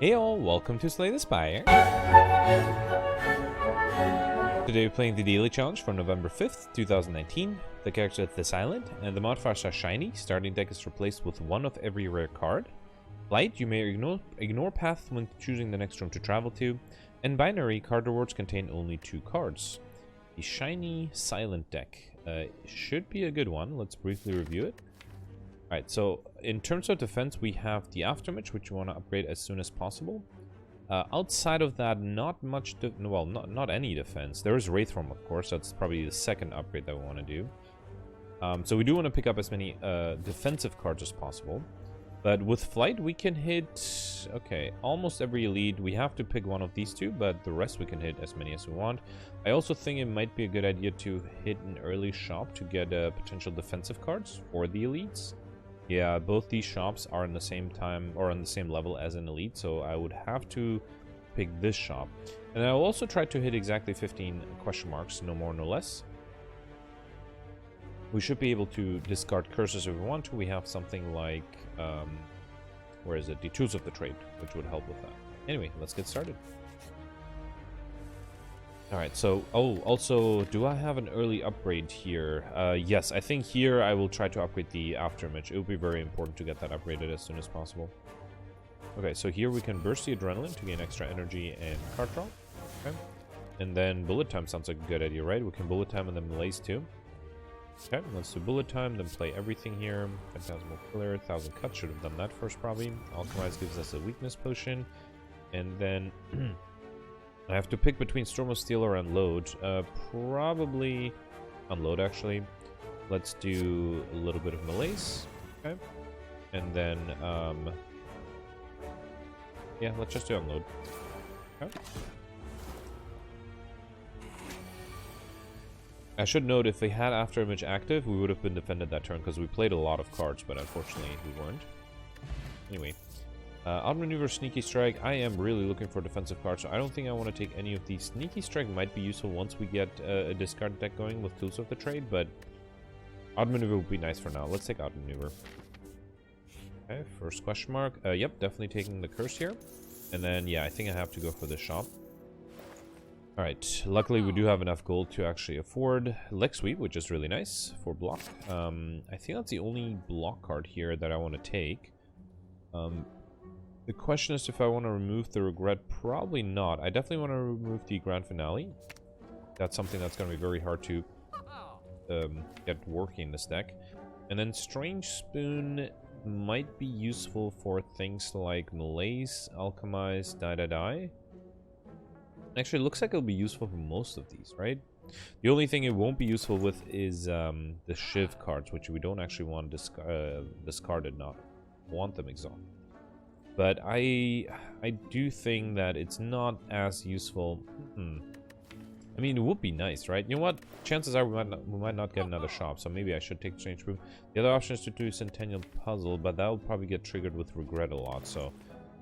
Hey all, welcome to Slay the Spire. Today we're playing the daily challenge for November 5th, 2019. The character is this island, and the modifiers are shiny. Starting deck is replaced with one of every rare card. Light, you may ignore path when choosing the next room to travel to. And binary, card rewards contain only 2 cards. The shiny silent deck should be a good one. Let's briefly review it. Alright, so in terms of defense, we have the aftermatch, which we want to upgrade as soon as possible. Outside of that, not much, well, not any defense. There is Wraithform, of course. That's probably the second upgrade that we want to do. So we do want to pick up as many defensive cards as possible. But with Flight, we can hit, okay, almost every elite. We have to pick one of these two, but the rest we can hit as many as we want. I also think it might be a good idea to hit an early shop to get potential defensive cards for the elites. Yeah, both these shops are in the same time or on the same level as an elite, so I would have to pick this shop. And I'll also try to hit exactly 15 question marks, no more, no less. We should be able to discard curses if we want to. We have something like, where is it? The Tools of the Trade, which would help with that. Anyway, let's get started. Alright, so, oh, also, do I have an early upgrade here? Yes, I think here I will try to upgrade the aftermatch. It will be very important to get that upgraded as soon as possible. Okay, so here we can burst the adrenaline to gain extra energy and card draw. Okay. And then bullet time sounds like a good idea, right? We can bullet time and then melees too. Okay, let's do bullet time, then play everything here. Phantasmal Killer, 1000 Cuts, should have done that first probably. Alchemize gives us a weakness potion. And then I have to pick between Storm of Steel or Unload. Probably Unload, actually. Let's do a little bit of melees. Okay. And then, yeah, let's just do Unload. Okay. I should note, if they had Afterimage active, we would have been defended that turn, because we played a lot of cards, but unfortunately we weren't. Anyway. Outmaneuver, Sneaky Strike. I am really looking for defensive cards, so I don't think I want to take any of these. Sneaky Strike might be useful once we get a discard deck going with Tools of the Trade, but Outmaneuver would be nice for now. Let's take Outmaneuver. Okay, first question mark. Yep, definitely taking the curse here. And then, yeah, I think I have to go for the shop. Alright, luckily we do have enough gold to actually afford Leg Sweep, which is really nice for block. I think that's the only block card here that I want to take. The question is if I want to remove the Regret. Probably not. I definitely want to remove the Grand Finale. That's something that's going to be very hard to get working in this deck. And then Strange Spoon might be useful for things like Melees, Alchemize, Die. Actually, it looks like it'll be useful for most of these, right? The only thing it won't be useful with is the Shiv cards, which we don't actually want discarded, not want them exalted. But I do think that it's not as useful. I mean, it would be nice, right? You know what? Chances are we might not get another shop, so maybe I should take Strange Room. The other option is to do Centennial Puzzle, but that will probably get triggered with Regret a lot, so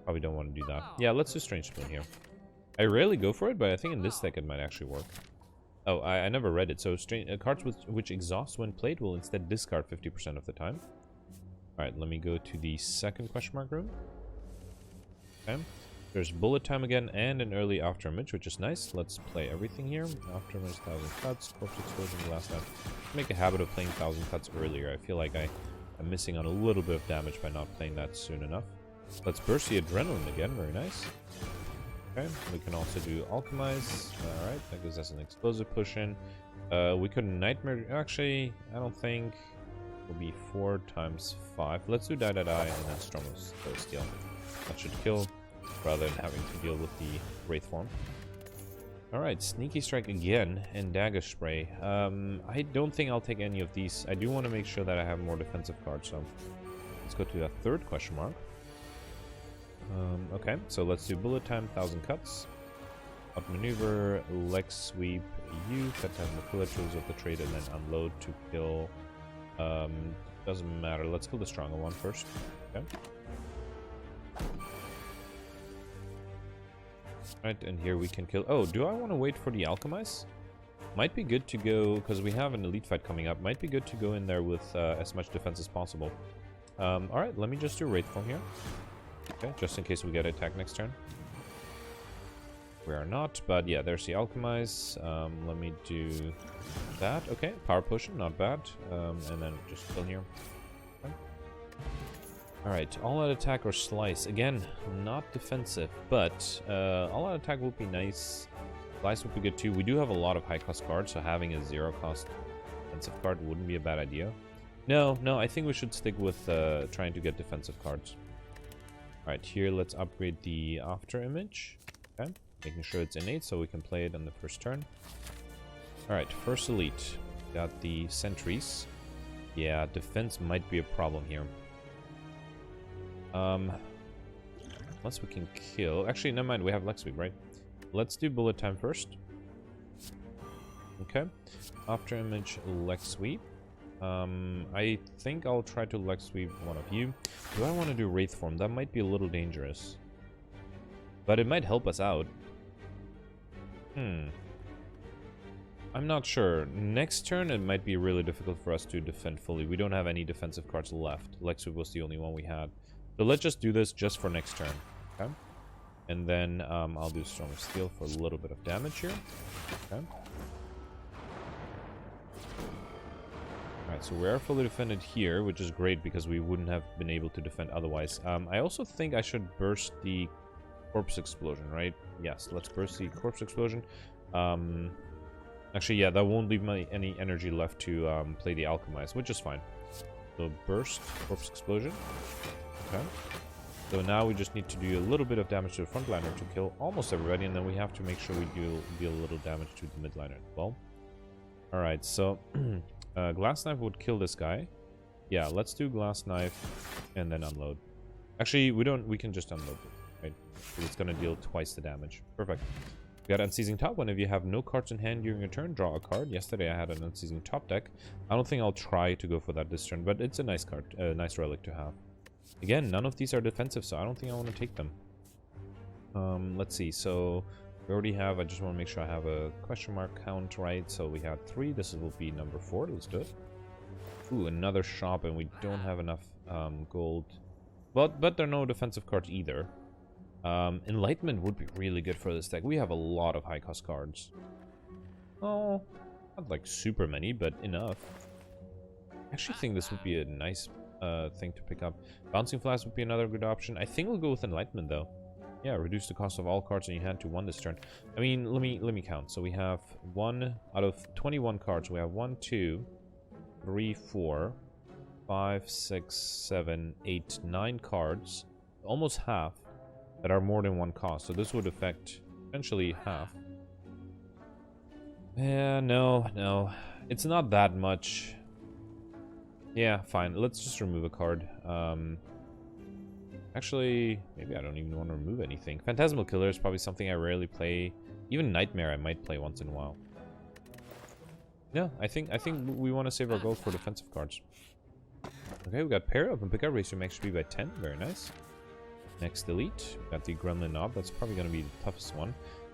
probably don't want to do that. Yeah, let's do Strange Spoon here. I rarely go for it, but I think in this deck it might actually work. Oh, I never read it. So cards which exhaust when played will instead discard 50% of the time. Alright, let me go to the second question mark room. Okay. There's bullet time again and an early afterimage, which is nice. Let's play everything here. Afterimage, 1000 Cuts, Corpse Explosion last time. Make a habit of playing 1000 Cuts earlier. I feel like I'm missing on a little bit of damage by not playing that soon enough. Let's burst the adrenaline again. Very nice. Okay, we can also do Alchemize. Alright, that gives us an explosive potion. We could Nightmare. Actually, I don't think it will be 4 times 5. Let's do Die, and then Storm of Steel. That should kill, rather than having to deal with the Wraithform. Alright, Sneaky Strike again, and Dagger Spray. I don't think I'll take any of these. I do want to make sure that I have more defensive cards, so let's go to the third question mark. Okay, so let's do Bullet Time, 1000 Cuts. Outmaneuver, Leg Sweep, Phantasmal Killer, Tools of the Trade, and then Unload to kill. Doesn't matter. Let's kill the stronger one first. Okay. Right, and here we can kill. Oh, do I want to wait for the Alchemize? Might be good to go, because we have an elite fight coming up. Might be good to go in there with as much defense as possible. Alright, let me just do Wraithform here. Okay, just in case we get attacked next turn. We are not, but yeah, there's the Alchemize. Let me do that. Okay, Power Potion, not bad. And then just kill here. Okay. Alright, all-out attack or slice. Again, not defensive, but all-out attack would be nice. Slice would be good too. We do have a lot of high-cost cards, so having a 0-cost defensive card wouldn't be a bad idea. No, I think we should stick with trying to get defensive cards. Alright, here let's upgrade the After Image. Okay. Making sure it's innate so we can play it on the first turn. Alright, first elite. Got the sentries. Yeah, defense might be a problem here. Unless we can kill. Actually, never mind, we have Lex Sweep, right? Let's do bullet time first. Okay. After image, Lex Sweep. I think I'll try to Lex Sweep one of you. Do I want to do Wraith Form? That might be a little dangerous. But it might help us out. I'm not sure. Next turn, it might be really difficult for us to defend fully. We don't have any defensive cards left. Lex Sweep was the only one we had. So let's just do this just for next turn. Okay? And then I'll do Storm of Steel for a little bit of damage here. Okay. Alright, so we are fully defended here, which is great because we wouldn't have been able to defend otherwise. I also think I should burst the Corpse Explosion, right? Yes, let's burst the Corpse Explosion. Actually, yeah, that won't leave me any energy left to play the Alchemize, which is fine. So burst, Corpse Explosion. Okay. So now we just need to do a little bit of damage to the frontliner to kill almost everybody, and then we have to make sure we deal a little damage to the midliner as well. Alright, so Glass Knife would kill this guy. Yeah, let's do Glass Knife and then unload. Actually, we can just unload it. Right? It's going to deal twice the damage. Perfect. We got Unseizing Top. Whenever you have no cards in hand during your turn, draw a card. Yesterday I had an Unseizing Top deck. I don't think I'll try to go for that this turn, but it's a nice card, a nice relic to have. Again, none of these are defensive, so I don't think I want to take them. Let's see. So we already have, I just want to make sure I have a question mark count right. So we had 3. This will be number 4. Let's do it. Ooh, another shop, and we don't have enough gold. But there are no defensive cards either. Enlightenment would be really good for this deck. We have a lot of high-cost cards. Oh, not like super many, but enough. I actually think this would be a nice thing to pick up. Bouncing Flask would be another good option. I think we'll go with Enlightenment, though. Yeah, reduce the cost of all cards in your hand to 1 this turn. I mean, let me count. So we have 1 out of 21 cards. We have 1, 2, 3, 4, 5, 6, 7, 8, 9 cards. Almost half. That are more than 1 cost, so this would affect essentially half. Yeah, no, it's not that much. Yeah, fine. Let's just remove a card. Actually, maybe I don't even want to remove anything. Phantasmal Killer is probably something I rarely play. Even Nightmare I might play once in a while. Yeah, I think we want to save our gold for defensive cards. Okay, we got Pair Up and Pick Up, raise your max speed by 10. Very nice. Next elite, we got the Gremlin Knob. That's probably going to be the toughest one.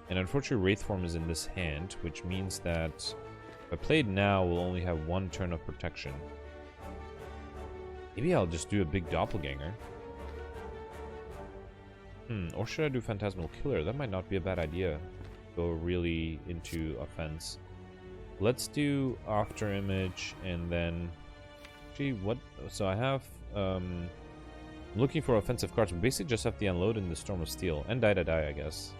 And unfortunately, Wraith Form is in this hand, which means that if I play it now, we'll only have 1 turn of protection. Maybe I'll just do a big Doppelganger. Or should I do Phantasmal Killer? That might not be a bad idea. Go really into offense. Let's do After Image, and then... Gee, what... So I have... looking for offensive cards. We basically just have the Unload in the Storm of Steel. And Die, I guess.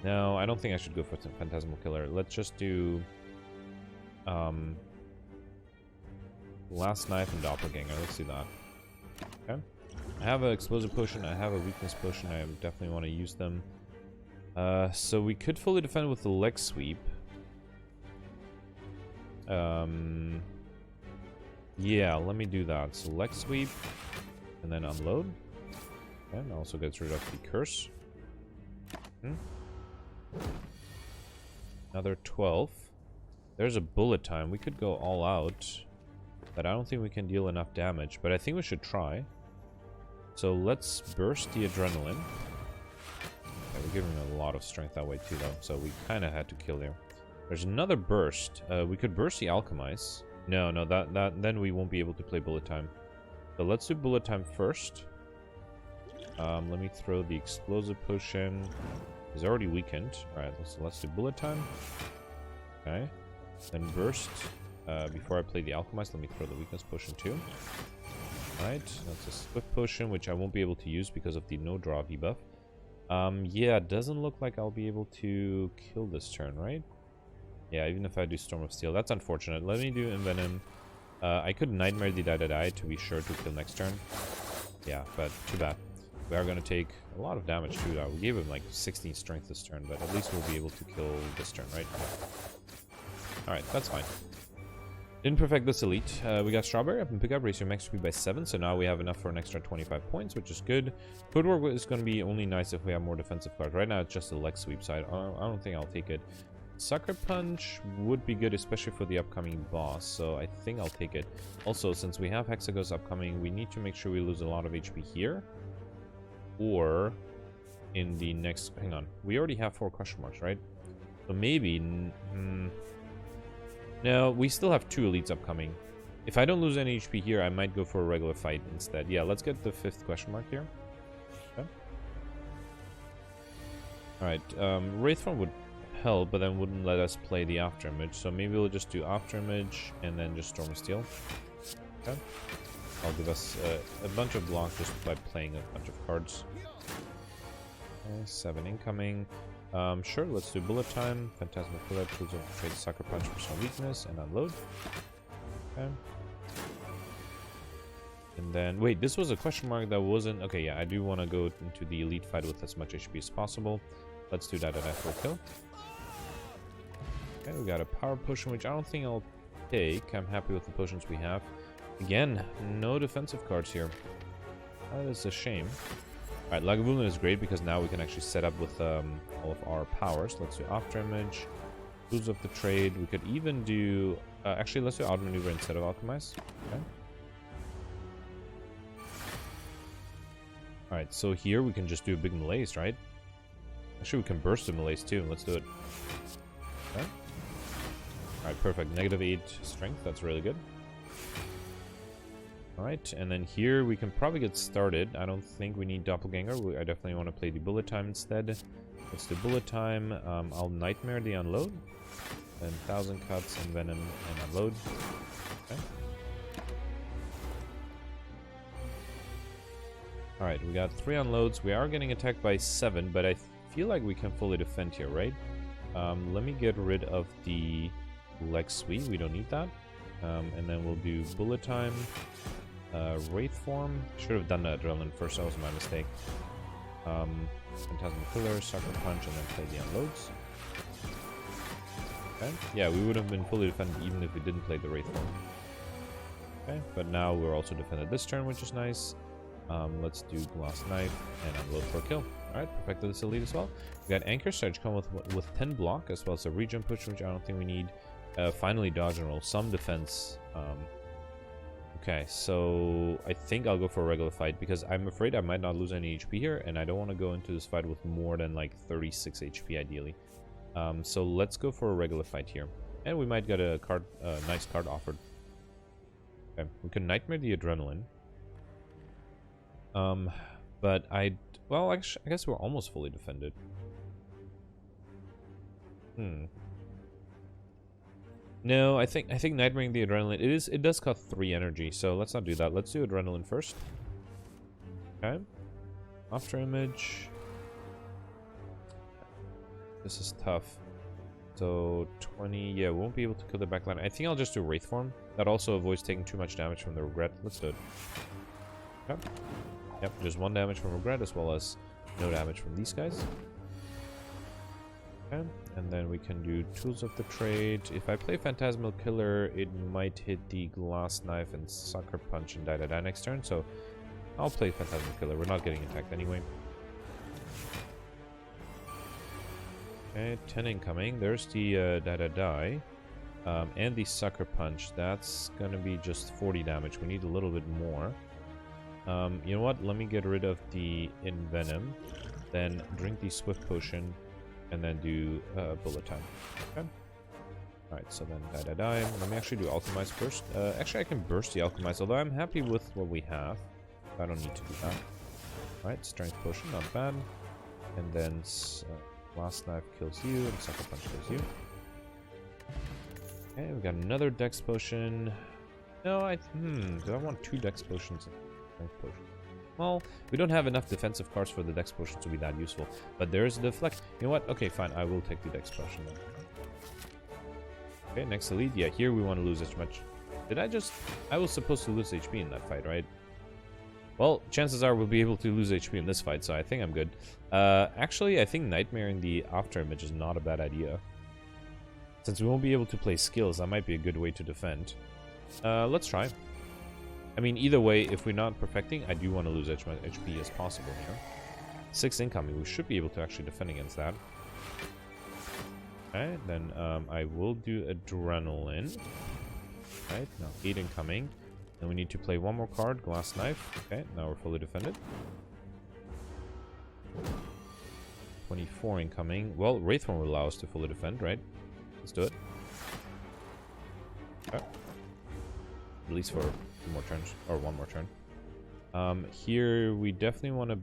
No, I don't think I should go for Phantasmal Killer. Let's just do... Last Knife and Doppelganger. Let's do that. Okay. I have an Explosive Potion. I have a Weakness Potion. I definitely want to use them. So we could fully defend with the Lex Sweep. Yeah, let me do that. So Lex Sweep, and then Unload. And also gets rid of the Curse. Another 12. There's a Bullet Time. We could go all out, but I don't think we can deal enough damage. But I think we should try. So let's burst the Adrenaline. Okay, we're giving a lot of strength that way too, though. So we kind of had to kill there. There's another burst. We could burst the Alchemize. No, that then we won't be able to play Bullet Time. So let's do Bullet Time first. Let me throw the explosive potion. He's already weakened. Alright, let's do bullet time. Okay. Then burst. Before I play the alchemist, let me throw the weakness potion too. Alright, that's a swift potion, which I won't be able to use because of the no draw debuff. Yeah, it doesn't look like I'll be able to kill this turn, right? Yeah, even if I do Storm of Steel. That's unfortunate. Let me do Envenom. I could Nightmare the Die to be sure to kill next turn. Yeah, but too bad. We are going to take a lot of damage too. We gave him like 16 strength this turn, but at least we'll be able to kill this turn, right? Alright, that's fine. Didn't perfect this elite. We got Strawberry up and pick up, raise your max speed by 7, so now we have enough for an extra 25 points, which is good. Footwork is going to be only nice if we have more defensive cards. Right now it's just a leg sweep, so I don't think I'll take it. Sucker Punch would be good, especially for the upcoming boss, so I think I'll take it. Also, since we have Hexagos upcoming, we need to make sure we lose a lot of HP here. Or in the next... Hang on. We already have 4 question marks, right? So maybe... no, we still have 2 elites upcoming. If I don't lose any HP here, I might go for a regular fight instead. Yeah, let's get the 5th question mark here. Okay. Alright, Wraith Form would help, but then wouldn't let us play the After Image. So maybe we'll just do After Image and then just Storm of Steel. Okay. I'll give us a bunch of block just by playing a bunch of cards. Okay, 7 incoming. Sure, let's do Bullet Time. Phantasmal Killer, Tools of Trade, Sucker Punch for some weakness, and unload. Okay. And then, wait, this was a question mark that wasn't... Okay, yeah, I do want to go into the elite fight with as much HP as possible. Let's do that for a kill. Okay, we got a power potion, which I don't think I'll take. I'm happy with the potions we have. Again, no defensive cards here. That is a shame. Alright, Lagavulin is great because now we can actually set up with all of our powers. Let's do After Image, Tools of the Trade. We could even do... actually, let's do Outmaneuver instead of Alchemize. Okay. Alright, so here we can just do a big Malaise, right? Actually, we can burst the Malaise too. Let's do it. Okay. Alright, perfect. -8 strength. That's really good. Alright, and then here we can probably get started. I don't think we need Doppelganger. I definitely want to play the Bullet Time instead. Let's do Bullet Time. I'll Nightmare the Unload. Then 1000 Cuts, Envenom, and Unload. Okay. Alright, we got 3 unloads. We are getting attacked by 7, but I feel like we can fully defend here, right? Let me get rid of the Leg Sweep. We don't need that. And then we'll do Bullet Time. Wraith Form. Should have done the Adrenaline first, that was my mistake. Phantasmal Killer, Sucker Punch, and then play the Unloads. Okay. Yeah, we would have been fully defended even if we didn't play the Wraith Form. Okay, but now we're also defended this turn, which is nice. Let's do Glass Knife and Unload for a kill. Alright, perfected this elite as well. We got Anchor Surge come with 10 block, as well as a regen push, which I don't think we need. Finally, dodge and roll. Some defense. Okay, so I think I'll go for a regular fight because I'm afraid I might not lose any HP here, and I don't want to go into this fight with more than like 36 HP ideally. So let's go for a regular fight here, and we might get a card, nice card offered. Okay, we can Nightmare the Adrenaline. But well, actually, I guess we're almost fully defended. No, I think Nightmaring the Adrenaline, it does cost 3 energy, so let's not do that. Let's do Adrenaline first. Okay. After Image. This is tough. So 20, yeah, we won't be able to kill the backline. I think I'll just do Wraith Form. That also avoids taking too much damage from the Regret. Let's do it. Okay. Yep, just 1 damage from Regret as well as no damage from these guys. Okay. And then we can do Tools of the Trade. If I play Phantasmal Killer, it might hit the Glass Knife and Sucker Punch and die next turn, so I'll play Phantasmal Killer. We're not getting attacked anyway. Okay, 10 incoming. There's the die. And the Sucker Punch. That's gonna be just 40 damage. We need a little bit more. You know what? Let me get rid of the Envenom. Then drink the Swift Potion. And then do Bullet Time. Okay. Alright, so then die. Let me actually do Alchemize first. Actually, I can burst the Alchemize, although I'm happy with what we have. I don't need to do that. Right, strength potion, not bad. And then last knife kills you, and sucker punch kills you. Okay, we got another dex potion. No, do I want 2 dex potions and strength potion? Well, we don't have enough defensive cards for the dex potion to be that useful. But there's the flex. You know what? Okay, fine. I will take the dex potion then. Okay, next elite. Yeah, here we want to lose as much. I was supposed to lose HP in that fight, right? Well, chances are we'll be able to lose HP in this fight, so I think I'm good. Actually, I think Nightmare in the after image is not a bad idea. Since we won't be able to play skills, that might be a good way to defend. Let's try. I mean, either way, if we're not perfecting, I do want to lose as much HP as possible here. 6 incoming, we should be able to actually defend against that. Okay, then I will do Adrenaline. Right, now 8 incoming. Then we need to play one more card, Glass Knife. Okay, now we're fully defended. 24 incoming. Well, Wraithform will allow us to fully defend, right? Let's do it. Okay. At least for 2 more turns, or 1 more turn. Here we definitely want to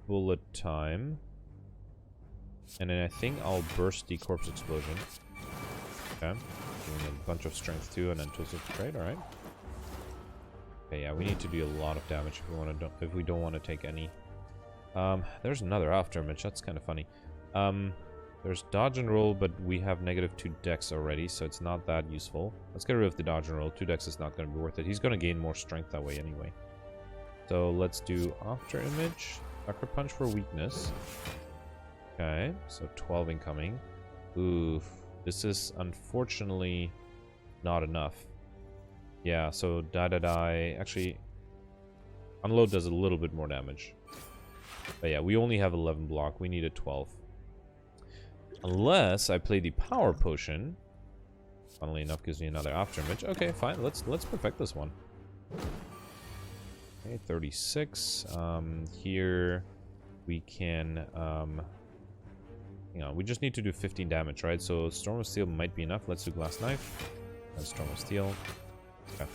bullet time. And then I think I'll burst the Corpse Explosion. Okay. Doing a bunch of strength too, and then tools of trade, alright. Okay, yeah, we need to do a lot of damage if we don't want to take any. There's another after image, that's kind of funny. There's dodge and roll, but we have -2 dex already, so it's not that useful. Let's get rid of the dodge and roll. 2 dex is not going to be worth it. He's going to gain more strength that way anyway. So let's do after image, sucker punch for weakness. Okay, so 12 incoming. Oof, this is unfortunately not enough. Yeah, so die. Actually, unload does a little bit more damage. But yeah, we only have 11 block. We need a 12. Unless I play the power potion. Funnily enough, gives me another after image. Okay, fine. Let's perfect this one. Okay, 36. Here we can. We just need to do 15 damage, right? So Storm of Steel might be enough. Let's do Glass Knife and Storm of Steel. Okay.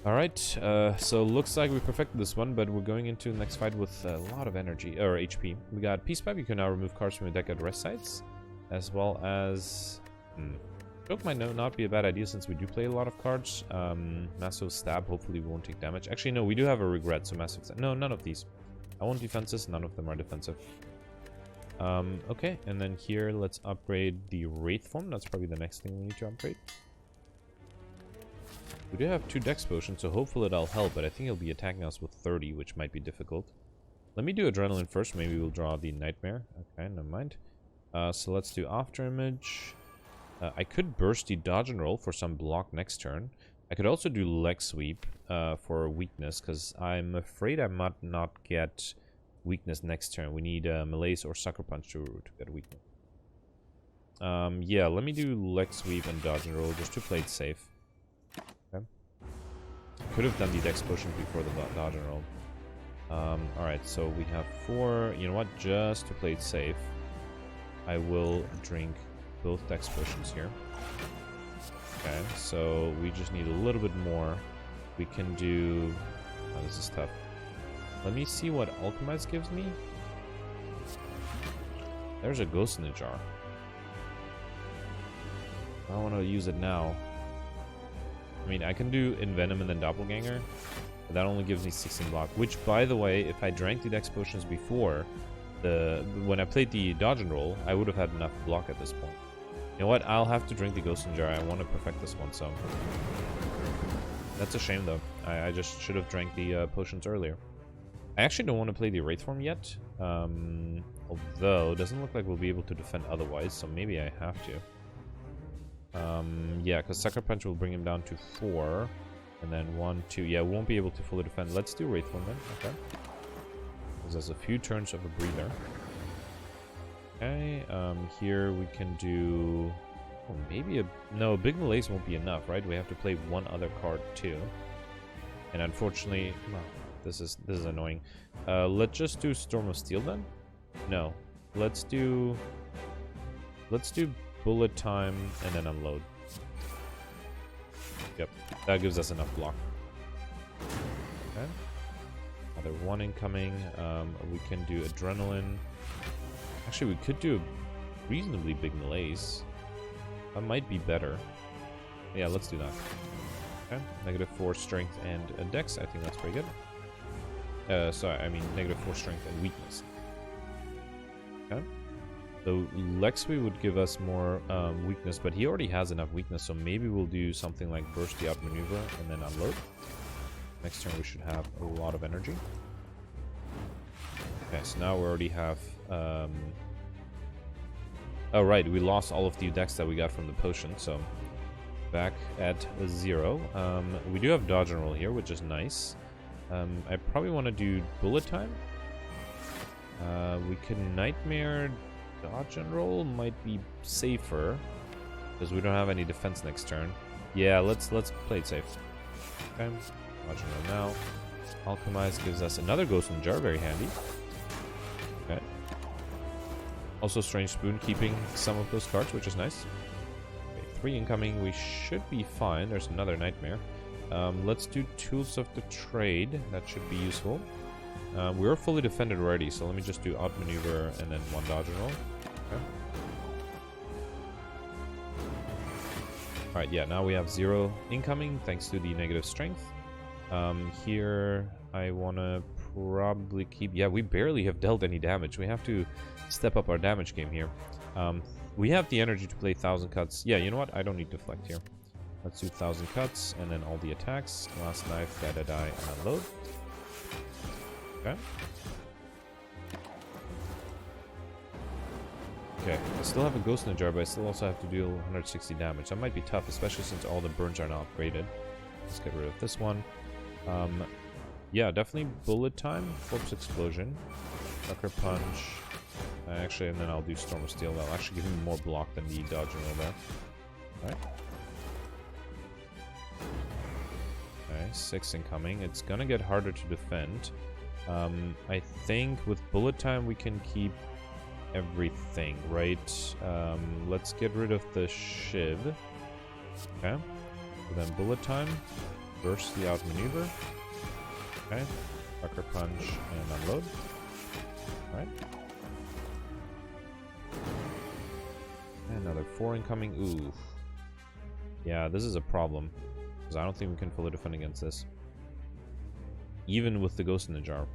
Alright, so looks like we perfected this one, but we're going into the next fight with a lot of energy, or HP. We got Peace Pipe, you can now remove cards from your deck at rest sites, as well as... Choke might not be a bad idea since we do play a lot of cards. Massive Stab, hopefully we won't take damage. Actually, no, we do have a Regret, so Massive Stab. No, none of these. I want defenses, none of them are defensive. Okay, and then here, let's upgrade the Wraith Form. That's probably the next thing we need to upgrade. We do have 2 dex potions, so hopefully that'll help, but I think he'll be attacking us with 30, which might be difficult. Let me do Adrenaline first, maybe we'll draw the Nightmare. Okay, never mind. So let's do After Image. I could burst the Dodge and Roll for some block next turn. I could also do Leg Sweep for weakness, because I'm afraid I might not get weakness next turn. We need Malaise or Sucker Punch to get weakness. Yeah, let me do Leg Sweep and Dodge and Roll just to play it safe. Could have done the dex potions before the dodge and roll. Alright, so we have 4. You know what? Just to play it safe, I will drink both dex potions here. Okay, so we just need a little bit more. We can do... Oh, this is tough. Let me see what Alchemize gives me. There's a Ghost in the Jar. I don't want to use it now. I mean, I can do Envenom and then Doppelganger, but that only gives me 16 block. Which, by the way, if I drank the dex potions before, when I played the dodge and roll, I would have had enough block at this point. You know what? I'll have to drink the Ghost in the Jar. I want to perfect this one, so... That's a shame, though. I just should have drank the potions earlier. I actually don't want to play the Wraith Form yet. Although, it doesn't look like we'll be able to defend otherwise, so maybe I have to. Yeah, because Sucker Punch will bring him down to 4. And then 1, 2. Yeah, we won't be able to fully defend. Let's do Wraith Form then. Okay. Because there's a few turns of a breather. Okay, here we can do... Oh, maybe a... No, Big Malaise won't be enough, right? We have to play one other card too. And unfortunately... Well, this is annoying. Let's just do Storm of Steel then? No. Let's do Bullet Time and then Unload. Yep, that gives us enough block. Okay. Another 1 incoming. We can do adrenaline. Actually, we could do a reasonably big malaise. That might be better. Yeah, let's do that. Okay. -4 strength and a dex. I think that's pretty good. Sorry, I mean -4 strength and weakness. Okay. So Lexby would give us more weakness, but he already has enough weakness, so maybe we'll do something like burst the outmaneuver and then unload. Next turn we should have a lot of energy. Okay, so now we already have... Oh right, we lost all of the dex that we got from the potion, so back at 0. We do have dodge and roll here, which is nice. I probably want to do bullet time. We can nightmare. Dodge and roll might be safer because we don't have any defense next turn. Yeah, let's play it safe. Okay, dodge and roll now. Alchemize gives us another ghost in the jar, very handy. Okay. Also, strange spoon keeping some of those cards, which is nice. Okay, 3 incoming. We should be fine. There's another nightmare. Let's do tools of the trade. That should be useful. We're fully defended already, so let me just do outmaneuver and then 1 dodge and roll. Okay. Alright, yeah, now we have 0 incoming thanks to the negative strength. Here, I want to probably keep... Yeah, we barely have dealt any damage. We have to step up our damage game here. We have the energy to play 1,000 cuts. Yeah, you know what? I don't need deflect here. Let's do 1,000 cuts and then all the attacks. Last knife, die, and unload. Okay. Okay, I still have a ghost in the jar, but I still also have to deal 160 damage. That might be tough, especially since all the burns are now upgraded. Let's get rid of this one. Yeah, definitely bullet time, corpse explosion, sucker punch. Actually, and then I'll do storm of steel. That'll actually give me more block than the dodge and roll there. Alright. Okay, 6 incoming. It's gonna get harder to defend. I think with bullet time we can keep everything, right? Let's get rid of the shiv. Okay. So then bullet time, burst the outmaneuver. Okay. Sucker punch and unload. Alright. Another 4 incoming. Ooh. Yeah, this is a problem. Because I don't think we can fully defend against this. Even with the ghost in the jar.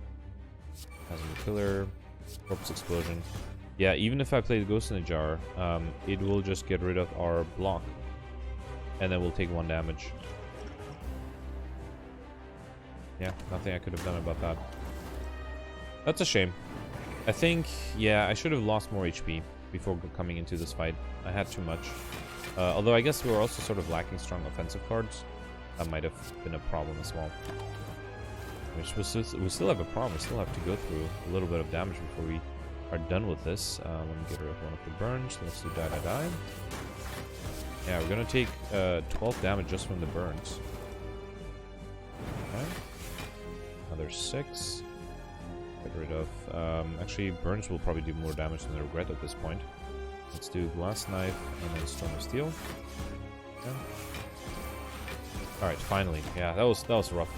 Plasma killer, corpse explosion. Yeah, even if I play the ghost in the jar, it will just get rid of our block. And then we'll take 1 damage. Yeah, nothing I could have done about that. That's a shame. I think, yeah, I should have lost more HP before coming into this fight. I had too much. Although I guess we were also sort of lacking strong offensive cards. That might have been a problem as well. Which we still have a problem. We still have to go through a little bit of damage before we are done with this. Let me get rid of one of the burns. Let's do die. Yeah, we're gonna take 12 damage just from the burns. Okay. Another 6. Get rid of... actually, burns will probably do more damage than the regret at this point. Let's do glass knife and then storm of steel. Okay. Alright, finally. Yeah, that was rough.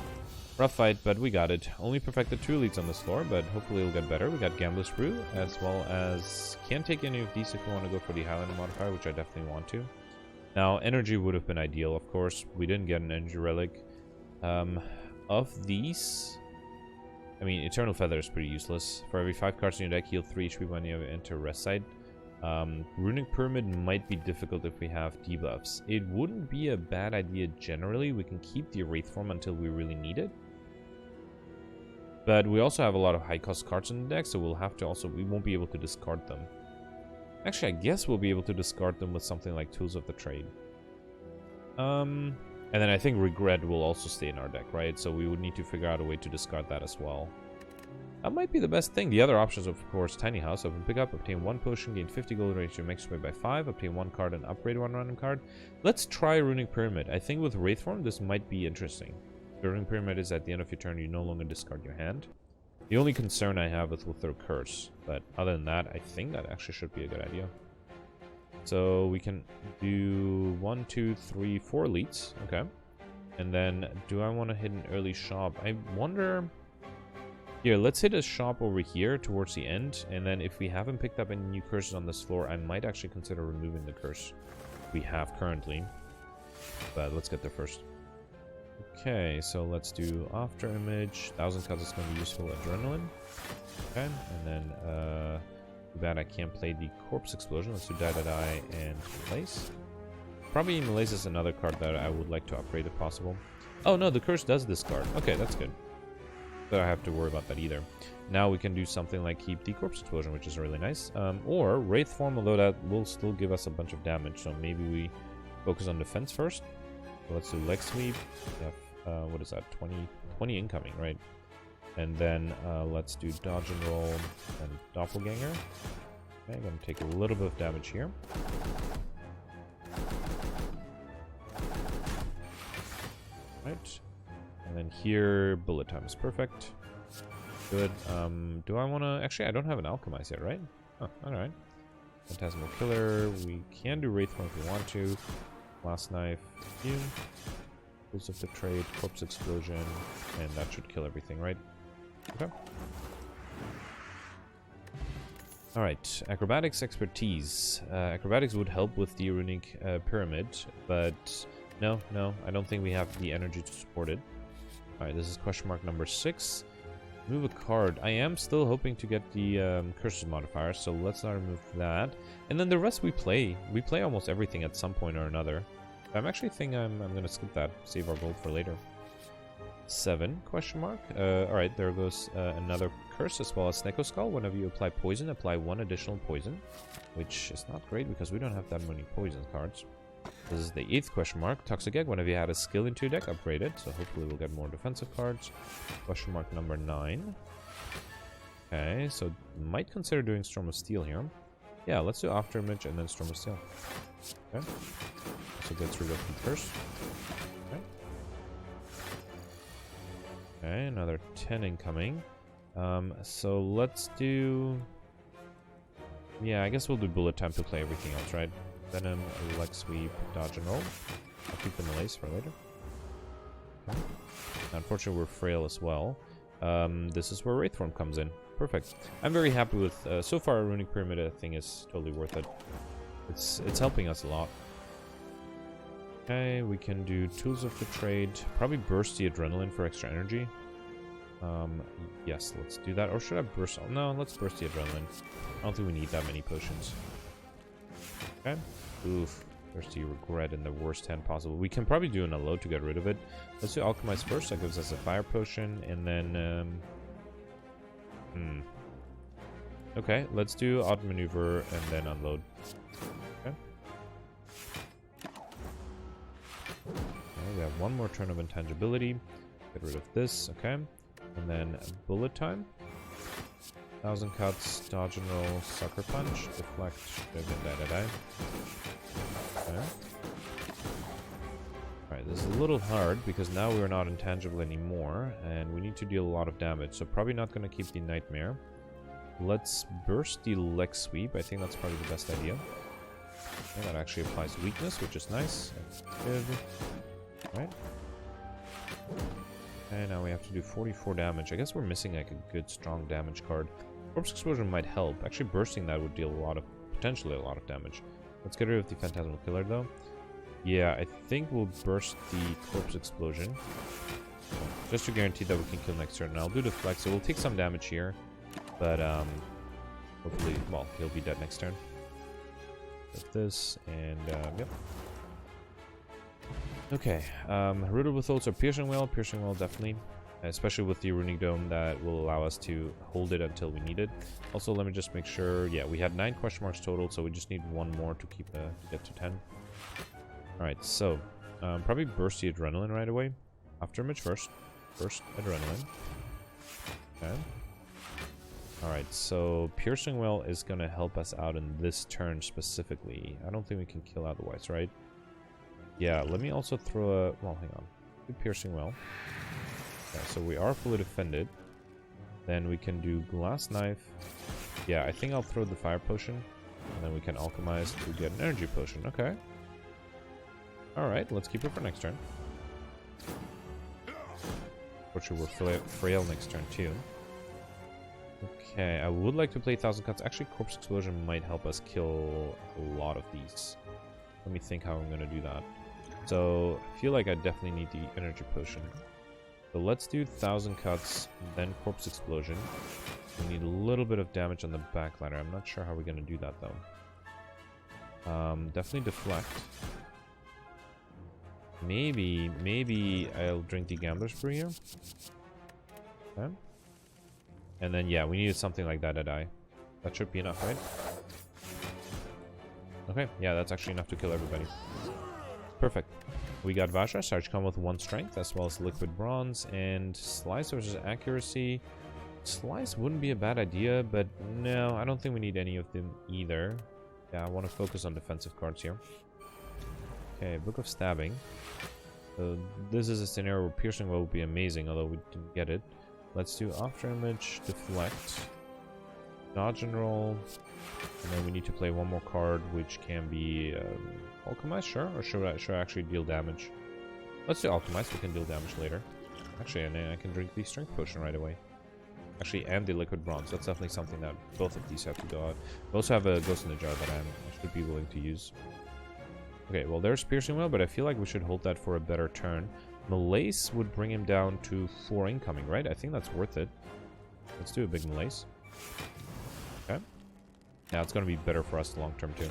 Rough fight, but we got it. Only perfected 2 elites on this floor, but hopefully it'll get better. We got Gambler's Brew, as well as... Can't take any of these if we want to go for the Highlander modifier, which I definitely want to. Now, energy would have been ideal, of course. We didn't get an energy relic. Of these... I mean, Eternal Feather is pretty useless. For every 5 cards in your deck, heal 3 HP when you enter rest side. Runic Pyramid might be difficult if we have debuffs. It wouldn't be a bad idea generally. We can keep the Wraith form until we really need it. But we also have a lot of high cost cards in the deck, so we'll have to also... We won't be able to discard them. Actually, I guess we'll be able to discard them with something like Tools of the Trade. And then I think Regret will also stay in our deck, right? So we would need to figure out a way to discard that as well. That might be the best thing. The other options, of course, Tiny House. Open pickup, obtain 1 potion, gain 50 gold, range your max by 5, obtain 1 card and upgrade 1 random card. Let's try Runic Pyramid. I think with Wraith form, this might be interesting. The Runic Pyramid is at the end of your turn, you no longer discard your hand. The only concern I have is with their curse, but other than that, I think that actually should be a good idea. So we can do 1, 2, 3, 4 elites. Okay. And then, do I want to hit an early shop? I wonder... Here, let's hit a shop over here towards the end, and then if we haven't picked up any new curses on this floor, I might actually consider removing the curse we have currently. But let's get there first. Okay, so let's do after image. 1,000 cuts is going to be useful. Adrenaline. Okay, and then too bad I can't play the corpse explosion. Let's do die and Malaise. Probably Malaise is another card that I would like to upgrade if possible. Oh no, the curse does discard. Okay, that's good. Don't have to worry about that either. Now we can do something like keep the corpse explosion, which is really nice. Or wraith form, although that will still give us a bunch of damage. So maybe we focus on defense first. So let's do leg sweep. We have, what is that? 20 incoming, right? And then let's do dodge and roll and doppelganger. Okay, gonna take a little bit of damage here. Right. And then here, bullet time is perfect. Good. Do I want to... Actually, I don't have an alchemize yet, right? Oh, alright. Phantasmal Killer. We can do Wraith form if we want to. Last Knife. Fume. Tools of the Trade. Corpse Explosion. And that should kill everything, right? Okay. Alright. Acrobatics Expertise. Acrobatics would help with the runic pyramid, but... No, I don't think we have the energy to support it. Alright, this is question mark number 6. Move a card. I am still hoping to get the curses modifier, so let's not remove that. And then the rest we play. We play almost everything at some point or another. I'm actually thinking I'm going to skip that. Save our gold for later. 7, question mark. Alright, there goes another curse as well as Sneko Skull. Whenever you apply poison, apply 1 additional poison. Which is not great because we don't have that many poison cards. This is the 8th question mark. Toxic Egg, whenever you add a skill into your deck, upgrade it. So hopefully we'll get more defensive cards. Question mark number 9. Okay, so might consider doing Storm of Steel here. Yeah, let's do After Image and then Storm of Steel. Okay. So gets rid of the curse. Okay. Okay, another 10 incoming. So let's do... Yeah, I guess we'll do Bullet Time to play everything else, right? Venom, leg sweep, dodge and roll. I'll keep the Malaise for later. Okay. Unfortunately, we're frail as well. This is where Wraith form comes in. Perfect. I'm very happy with... so far, Runic Pyramid, I think, is totally worth it. It's helping us a lot. Okay, we can do Tools of the Trade. Probably burst the Adrenaline for extra energy. Yes, let's do that. Or should I burst... Oh, no, let's burst the Adrenaline. I don't think we need that many potions. Okay. Oof. Thirsty Regret in the worst hand possible. We can probably do an Allo to get rid of it. Let's do Alchemize first. That gives us a fire potion. And then... Okay, let's do Odd Maneuver and then Unload. Okay. Okay, we have one more turn of Intangibility. Get rid of this. Okay. And then Bullet Time. 1,000 cuts, dodge and roll, sucker punch, deflect, die. Okay. Alright, this is a little hard because now we're not intangible anymore and we need to deal a lot of damage, so probably not going to keep the Nightmare. Let's burst the leg sweep. I think that's probably the best idea. Okay, that actually applies weakness, which is nice. That's good. Alright. And now we have to do 44 damage. I guess we're missing like a good strong damage card. Corpse Explosion might help. Actually, bursting that would deal potentially a lot of damage. Let's get rid of the Phantasmal Killer though. Yeah, I think we'll burst the Corpse Explosion. Just to guarantee that we can kill next turn. And I'll do Deflect, so we'll take some damage here. But, hopefully, well, he'll be dead next turn. Get this, and, yep. Okay, Rooted with Ults or Piercing Well. Piercing Well, definitely. Especially with the Runic Dome, that will allow us to hold it until we need it. Also, let me just make sure. Yeah, we had 9 question marks total, so we just need one more to keep to get to 10. Alright, so, probably burst the Adrenaline right away. After Image first. Burst Adrenaline. Okay. Alright, so Piercing Well is going to help us out in this turn specifically. I don't think we can kill otherwise, right? Yeah, let me also throw a... Well, hang on. Do Piercing Well. Okay, so we are fully defended. Then we can do Glass Knife. Yeah, I think I'll throw the Fire Potion. And then we can Alchemize to get an Energy Potion. Okay. Alright, let's keep it for next turn. Fortunately, we're frail next turn too. Okay, I would like to play 1000 Cuts. Actually, Corpse Explosion might help us kill a lot of these. Let me think how I'm going to do that. So, I feel like I definitely need the Energy Potion. So let's do 1000 Cuts, then Corpse Explosion. We need a little bit of damage on the back ladder. I'm not sure how we're going to do that, though. Definitely Deflect. Maybe I'll drink the Gambler's Brew here. Okay. And then, yeah, we needed something like that to die. That should be enough, right? Okay, yeah, that's actually enough to kill everybody. Perfect. We got Vajra, Sarge come with 1 strength, as well as Liquid Bronze, and Slice versus Accuracy. Slice wouldn't be a bad idea, but no, I don't think we need any of them either. Yeah, I want to focus on defensive cards here. Okay, Book of Stabbing. So this is a scenario where Piercing Will would be amazing, although we didn't get it. Let's do After Image, Deflect, Dodge and Roll, and then we need to play 1 more card, which can be Alchemize, sure? Or should I actually deal damage? Let's do Alchemize, we can deal damage later. Actually, and then I can drink the Strength Potion right away. Actually, and the Liquid Bronze. That's definitely something that both of these have to go out. We also have a Ghost in the Jar that I should be willing to use. Okay, well, there's Piercing Will, but I feel like we should hold that for a better turn. Malaise would bring him down to 4 incoming, right? I think that's worth it. Let's do a big Malaise. Okay. Yeah, it's going to be better for us long term, too.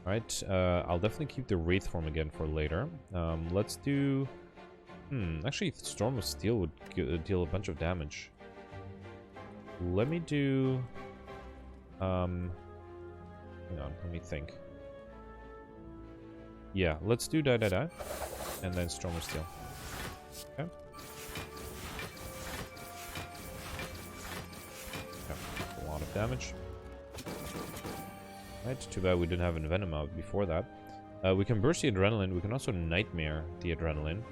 Alright, I'll definitely keep the Wraith form again for later. Let's do... actually, Storm of Steel would deal a bunch of damage. Let me do... hang on, let me think. Yeah, let's do Die Die Die, and then Storm of Steel. Okay. A lot of damage. Right, too bad we didn't have Envenom out before that. We can burst the Adrenaline, we can also Nightmare the Adrenaline.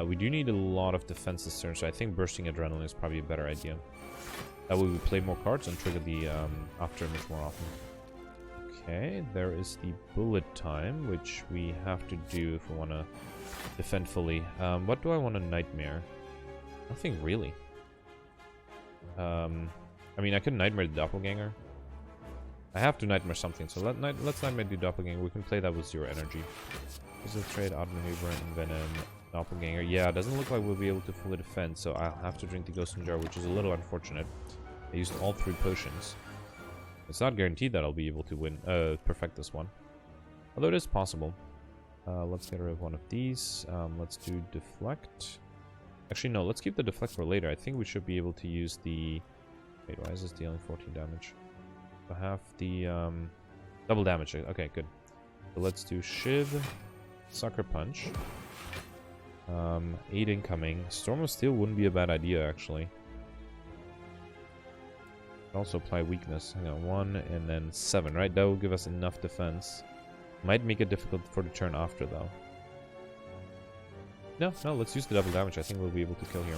We do need a lot of defense this turn, so I think bursting Adrenaline is probably a better idea. That way we play more cards and trigger the After Image more often. Okay, there is the Bullet Time, which we have to do if we want to defend fully. What do I want to Nightmare? Nothing really. I mean, I could Nightmare the Doppelganger. I have to Nightmare something, so let's Nightmare the Doppelganger. We can play that with 0 energy. Physical Trade, Outmaneuver, and Venom. Doppelganger. Yeah, it doesn't look like we'll be able to fully defend, so I'll have to drink the Ghost in the Jar, which is a little unfortunate. I used all 3 potions. It's not guaranteed that I'll be able to win, perfect this one. Although it is possible. Let's get rid of one of these. Let's do Deflect. Actually, no, let's keep the Deflect for later. I think we should be able to use the... Wait, why is this dealing 14 damage? I have the double damage. Okay, good. So let's do Shiv, Sucker Punch. 8 incoming. Storm of Steel wouldn't be a bad idea, actually. Also apply weakness. Hang on, 1 and then 7, right? That will give us enough defense. Might make it difficult for the turn after, though. No, let's use the double damage. I think we'll be able to kill here.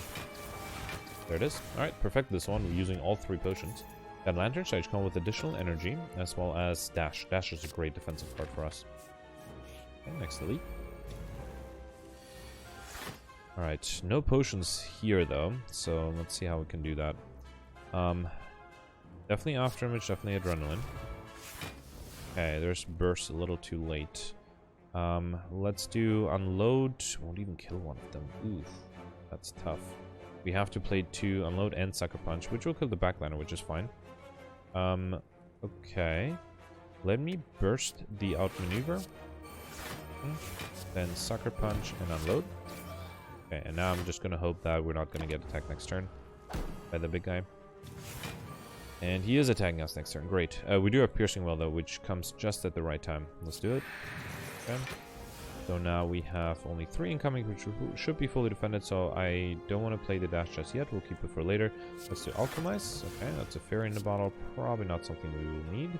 There it is. Alright, perfect this one. We're using all 3 potions. Got Lantern Sage come with additional energy, as well as Dash. Dash is a great defensive card for us. Okay, next elite. Alright, no potions here, though, so let's see how we can do that. Definitely After Image, definitely Adrenaline. Okay, there's Burst a little too late. Let's do Unload. Won't even kill one of them. Oof, that's tough. We have to play 2 Unload and Sucker Punch, which will kill the backliner, which is fine. Okay. Let me burst the Outmaneuver. Then Sucker Punch and Unload. Okay, and now I'm just gonna hope that we're not gonna get attacked next turn by the big guy. And he is attacking us next turn. Great. We do have Piercing Will, though, which comes just at the right time. Let's do it. Okay. So now we have only 3 incoming, which should be fully defended, so I don't want to play the Dash just yet. We'll keep it for later. Let's do Alchemize. Okay, that's a Fairy in the bottle. Probably not something we will need.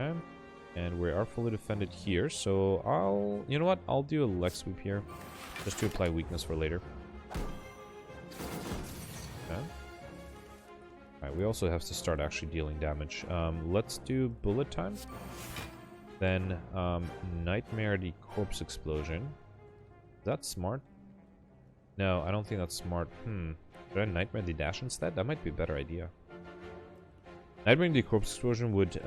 Okay. And we are fully defended here, so you know what? I'll do a Leg Sweep here, just to apply weakness for later. Okay. Alright, we also have to start actually dealing damage. Let's do Bullet Time. Then Nightmare the Corpse Explosion. That's smart. No, I don't think that's smart. Should I Nightmare the Dash instead? That might be a better idea. Nightmare the Corpse Explosion would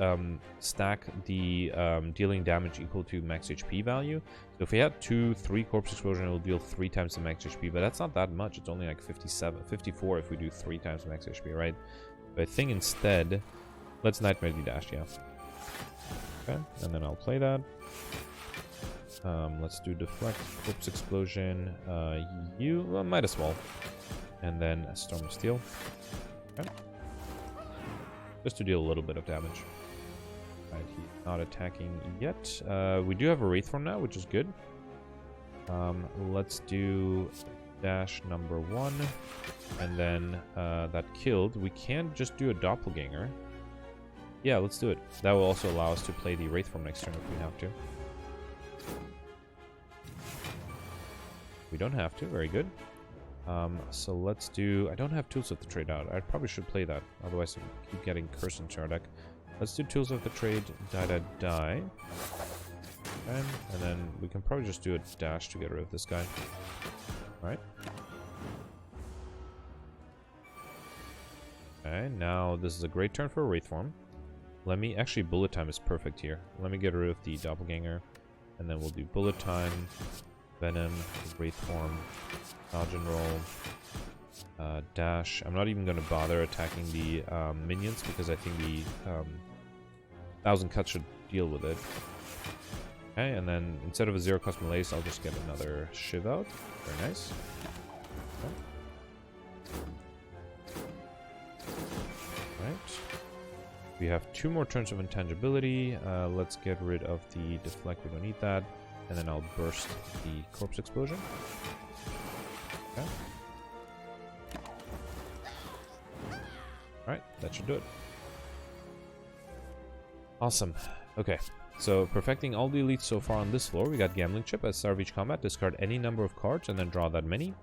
stack the dealing damage equal to max HP value. So if we had 3 Corpse Explosion, it will deal 3 times the max HP, but that's not that much. It's only like 54 if we do 3 times the max HP, right? But I think instead, let's Nightmare the Dash, yeah. Okay, and then I'll play that. Let's do Deflect, Corpse Explosion, might as well. And then a Storm of Steel. Okay. Just to deal a little bit of damage. Right, he's not attacking yet. We do have a Wraithform now, which is good. Let's do dash number 1. And then that killed. We can just do a Doppelganger. Yeah, let's do it. That will also allow us to play the Wraithform next turn if we have to. We don't have to. Very good. So let's do... I don't have Tools of the Trade out. I probably should play that. Otherwise, I keep getting cursed into our deck. Let's do Tools of the Trade. Die. Okay. And then we can probably just do a dash to get rid of this guy. Alright. Okay, now this is a great turn for a Wraithform. Let me... Actually, Bullet Time is perfect here. Let me get rid of the Doppelganger. And then we'll do Bullet Time, Venom, Wraithform, dodge and roll, dash. I'm not even going to bother attacking the minions because I think the 1000 Cuts should deal with it. Okay, and then instead of a 0-cost Malaise, I'll just get another Shiv out. Very nice. Okay. Right. We have 2 more turns of intangibility. Let's get rid of the Deflect. We don't need that. And then I'll burst the Corpse Explosion. Okay. Alright, that should do it. Awesome. Okay, so perfecting all the elites so far on this floor. We got Gambling Chip. At start of each combat, discard any number of cards and then draw that many.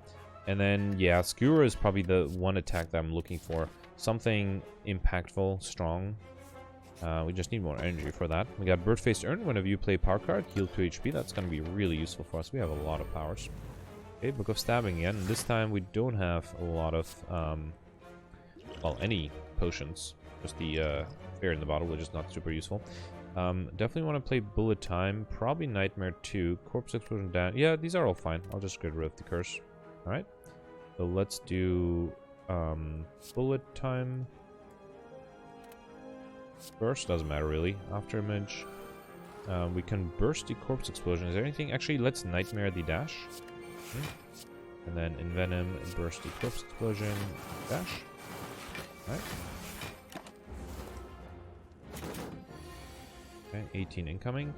And then, yeah, Skewer is probably the one attack that I'm looking for. Something impactful, strong. We just need more energy for that. We got Bird-Faced Urn. Whenever you play power card, heal 2 HP. That's going to be really useful for us. We have a lot of powers. Okay, Book of Stabbing again. And this time we don't have a lot of, well, any potions. Just the Fear in the Bottle, which is not super useful. Definitely want to play Bullet Time. Probably Nightmare 2. Corpse Explosion down. Yeah, these are all fine. I'll just get rid of the Curse. Alright. So let's do Bullet Time. Burst doesn't matter really. After Image. We can burst the Corpse Explosion. Is there anything? Actually, let's Nightmare the Dash. And then Envenom, burst the Corpse Explosion, dash. Alright. Okay, 18 incoming.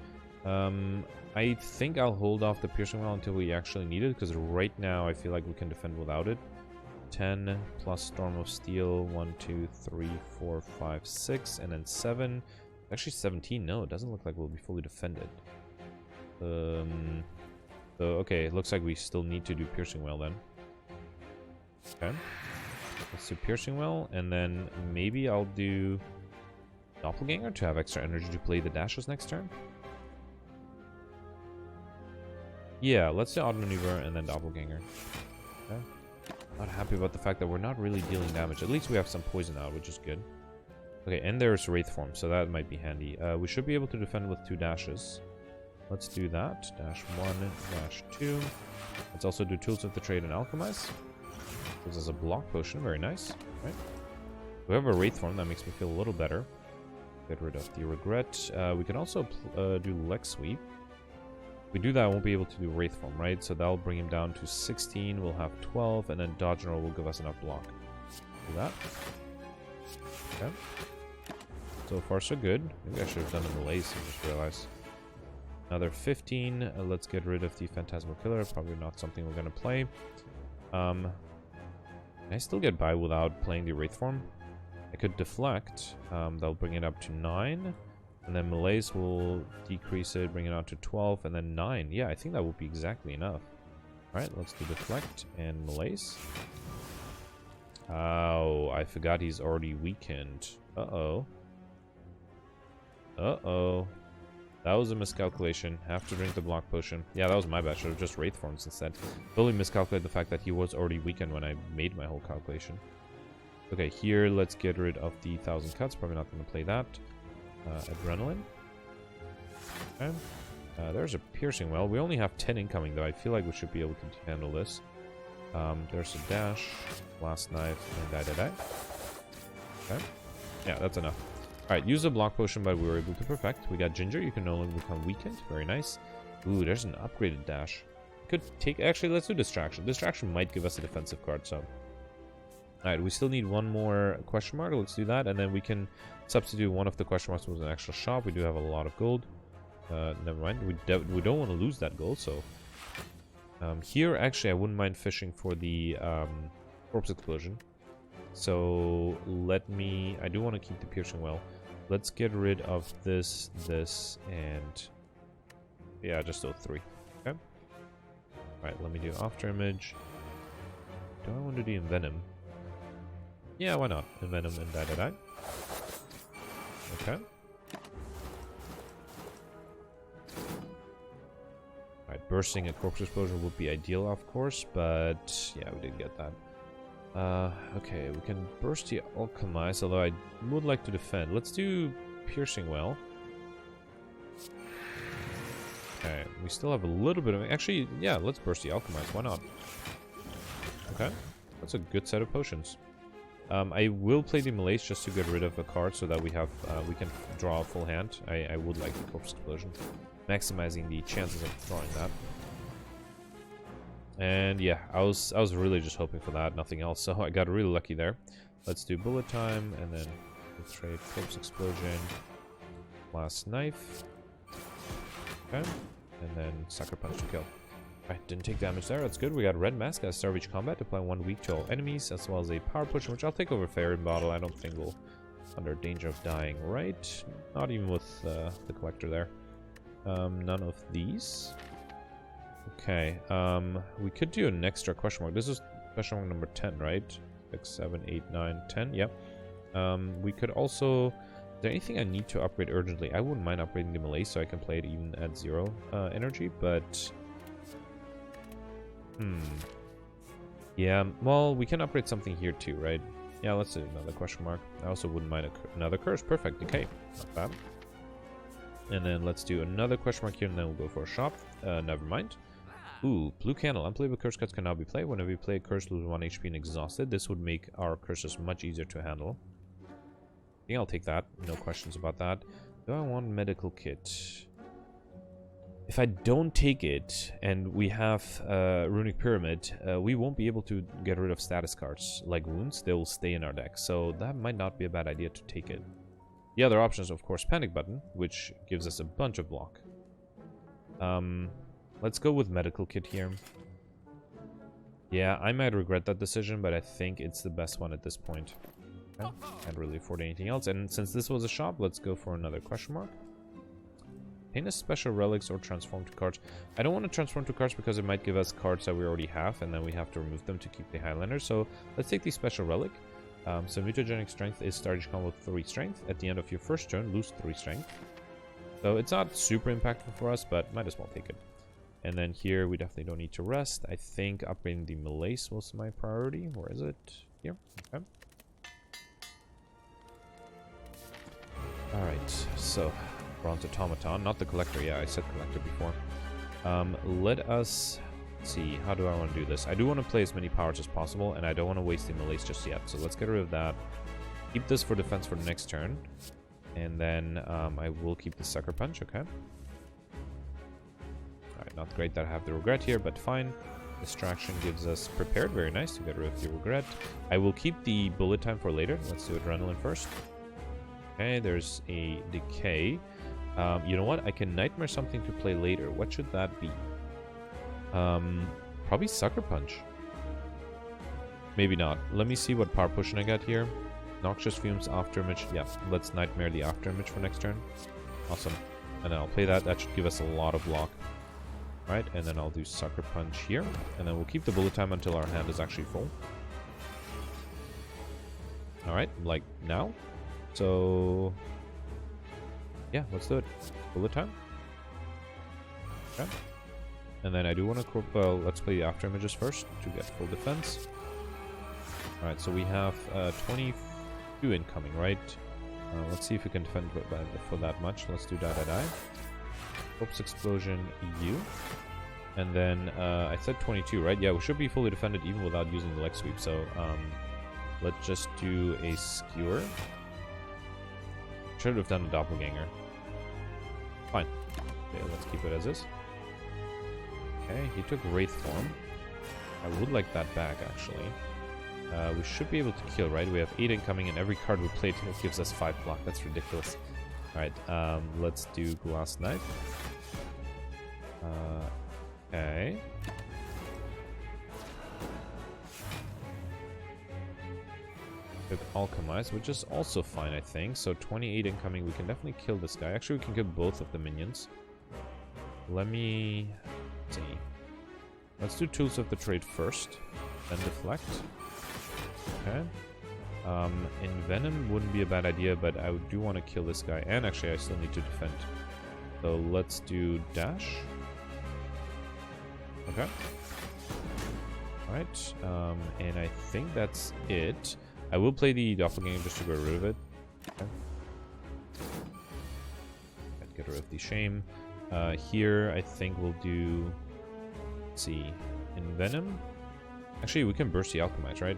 I think I'll hold off the Piercing Well until we actually need it, because right now I feel like we can defend without it. 10 plus Storm of Steel, 1, 2, 3, 4, 5, 6, and then 7. Actually 17, no, it doesn't look like we'll be fully defended. So, okay, it looks like we still need to do Piercing Well then. Okay. Let's do Piercing Well, and then maybe I'll do Doppelganger to have extra energy to play the dashes next turn. Yeah, let's do Odd Maneuver and then Doppelganger. Okay. Not happy about the fact that we're not really dealing damage. At least we have some poison out, which is good. Okay, and there's Wraithform, so that might be handy. We should be able to defend with 2 dashes. Let's do that. Dash 1, dash 2. Let's also do Tools of the Trade and Alchemize. This is a block potion, very nice. Right. We have a Wraithform, that makes me feel a little better. Get rid of the Regret. We can also do Leg Sweep. If we do that, I won't be able to do Wraithform, right? So that'll bring him down to 16. We'll have 12, and then Dodge and Roll will give us enough block. Do that. Okay. So far, so good. Maybe I should have done the Malaise and just realized. Another 15. Let's get rid of the Phantasmal Killer. Probably not something we're going to play. Can I still get by without playing the Wraithform? I could Deflect. That'll bring it up to 9. And then Malaise will decrease it, bring it out to 12, and then 9. Yeah, I think that will be exactly enough. Alright, let's do Deflect and Malaise. Oh, I forgot he's already weakened. Uh-oh. Uh-oh. That was a miscalculation. Have to drink the block potion. Yeah, that was my bad. Should have just Wraith Forms instead. Totally miscalculated the fact that he was already weakened when I made my whole calculation. Okay, here, let's get rid of the 1000 cuts. Probably not going to play that. Adrenaline. Okay. There's a piercing well. We only have 10 incoming, though. I feel like we should be able to handle this. There's a dash. Last knife. And die. Okay. Yeah, that's enough. Alright, use a block potion, but we were able to perfect. We got Ginger. You can no longer become weakened. Very nice. Ooh, there's an upgraded dash. Could take... Actually, let's do Distraction. Distraction might give us a defensive card, so... Alright, we still need one more question mark. Let's do that, and then we can substitute one of the question marks with an extra shop. We do have a lot of gold. Never mind. We don't want to lose that gold, so... here, actually, I wouldn't mind fishing for the Corpse Explosion. So, let me... I do want to keep the Piercing Well. Let's get rid of this, and... Yeah, just those 3. Okay. Alright, let me do After Image. Do I want to do Envenom? Yeah, why not? Envenom and die. Okay. Alright, bursting a Corpse Explosion would be ideal, of course, but... Yeah, we didn't get that. Okay, we can burst the Alchemize, although I would like to defend. Let's do Piercing Well. Okay, we still have a little bit of... Actually, yeah, let's burst the Alchemize. Why not? Okay, that's a good set of potions. I will play the Malaise just to get rid of a card so that we have we can draw a full hand. I would like the Corpse Explosion, maximizing the chances of drawing that. And yeah, I was really just hoping for that, nothing else. So I got really lucky there. Let's do Bullet Time, and then we'll trade Corpse Explosion, Last Knife, okay, and then Sucker Punch to kill. Alright, didn't take damage there. That's good. We got Red Mask as Starvage Combat, apply 1 weak to all enemies, as well as a Power Potion, which I'll take over Fairy Bottle. I don't think we'll under danger of dying, right? Not even with the Collector there. None of these. Okay, we could do an extra question mark. This is question mark number 10, right? 6, 7, 8, 9, 10, yep. We could also... Is there anything I need to upgrade urgently? I wouldn't mind upgrading the Malaise so I can play it even at 0 energy, but... Yeah, well, we can upgrade something here too, right? Yeah, let's do another question mark. I also wouldn't mind another curse. Perfect, okay. Not bad. And then let's do another question mark here, and then we'll go for a shop. Never mind. Ooh, Blue Candle. Unplayable curse cards can now be played. Whenever you play a curse, lose 1 HP and exhausted. This would make our curses much easier to handle. I think I'll take that. No questions about that. Do I want Medical Kit? If I don't take it, and we have Runic Pyramid, we won't be able to get rid of status cards like Wounds. They will stay in our deck, so that might not be a bad idea to take it. The other option is, of course, Panic Button, which gives us a bunch of block. Let's go with Medical Kit here. Yeah, I might regret that decision, but I think it's the best one at this point. Okay. Can't really afford anything else, and since this was a shop, let's go for another question mark. Paint as special relics or transform to cards. I don't want to transform to cards because it might give us cards that we already have, and then we have to remove them to keep the Highlander. So let's take the special relic. So mutagenic strength is Starting Combo with 3 strength. At the end of your first turn, lose 3 strength. So it's not super impactful for us, but might as well take it. And then here we definitely don't need to rest. I think upgrading the Malaise was my priority. Where is it? Here. Okay. Alright, so Bronze Automaton, not the Collector. Yeah, I said Collector before. Let us see. How do I want to do this? I do want to play as many powers as possible, and I don't want to waste the Malaise just yet. So let's get rid of that. Keep this for defense for the next turn. And then I will keep the Sucker Punch, okay? Alright, not great that I have the Regret here, but fine. Distraction gives us Prepared, very nice to get rid of the Regret. I will keep the Bullet Time for later. Let's do Adrenaline first. Okay, there's a Decay. You know what? I can Nightmare something to play later. What should that be? Probably Sucker Punch. Maybe not. Let me see what Power Potion I got here. Noxious Fumes, After Image. Yeah, let's Nightmare the After Image for next turn. Awesome. And then I'll play that. That should give us a lot of block. Right, and then I'll do Sucker Punch here. And then we'll keep the Bullet Time until our hand is actually full. Alright, like now. So... yeah, let's do it. Bullet Time. Okay. And then I do want to... Well, let's play the after images first to get full defense. Alright, so we have 22 incoming, right? Let's see if we can defend for that much. Let's do die. Corpse explosion, EU. And then I said 22, right? Yeah, we should be fully defended even without using the leg sweep. So let's just do a skewer. Should have done a doppelganger. Fine. Okay, let's keep it as is. Okay, he took Wraith form. I would like that back, actually. We should be able to kill, right? We have 8 incoming, and every card we played gives us 5 block. That's ridiculous. Alright, let's do Glass Knife. Okay. Took Alchemize, which is also fine, I think. So 28 incoming, we can definitely kill this guy. Actually, we can kill both of the minions. Let me see. Let's do Tools of the Trade first, then Deflect. Okay. Envenom wouldn't be a bad idea, but I do want to kill this guy, and actually I still need to defend. So let's do Dash. Okay. Alright, and I think that's it. I will play the Doppelganger just to get rid of it. Okay. Get rid of the Shame. Here, I think we'll do... Let's see. Envenom? Actually, we can burst the Alchemize, right?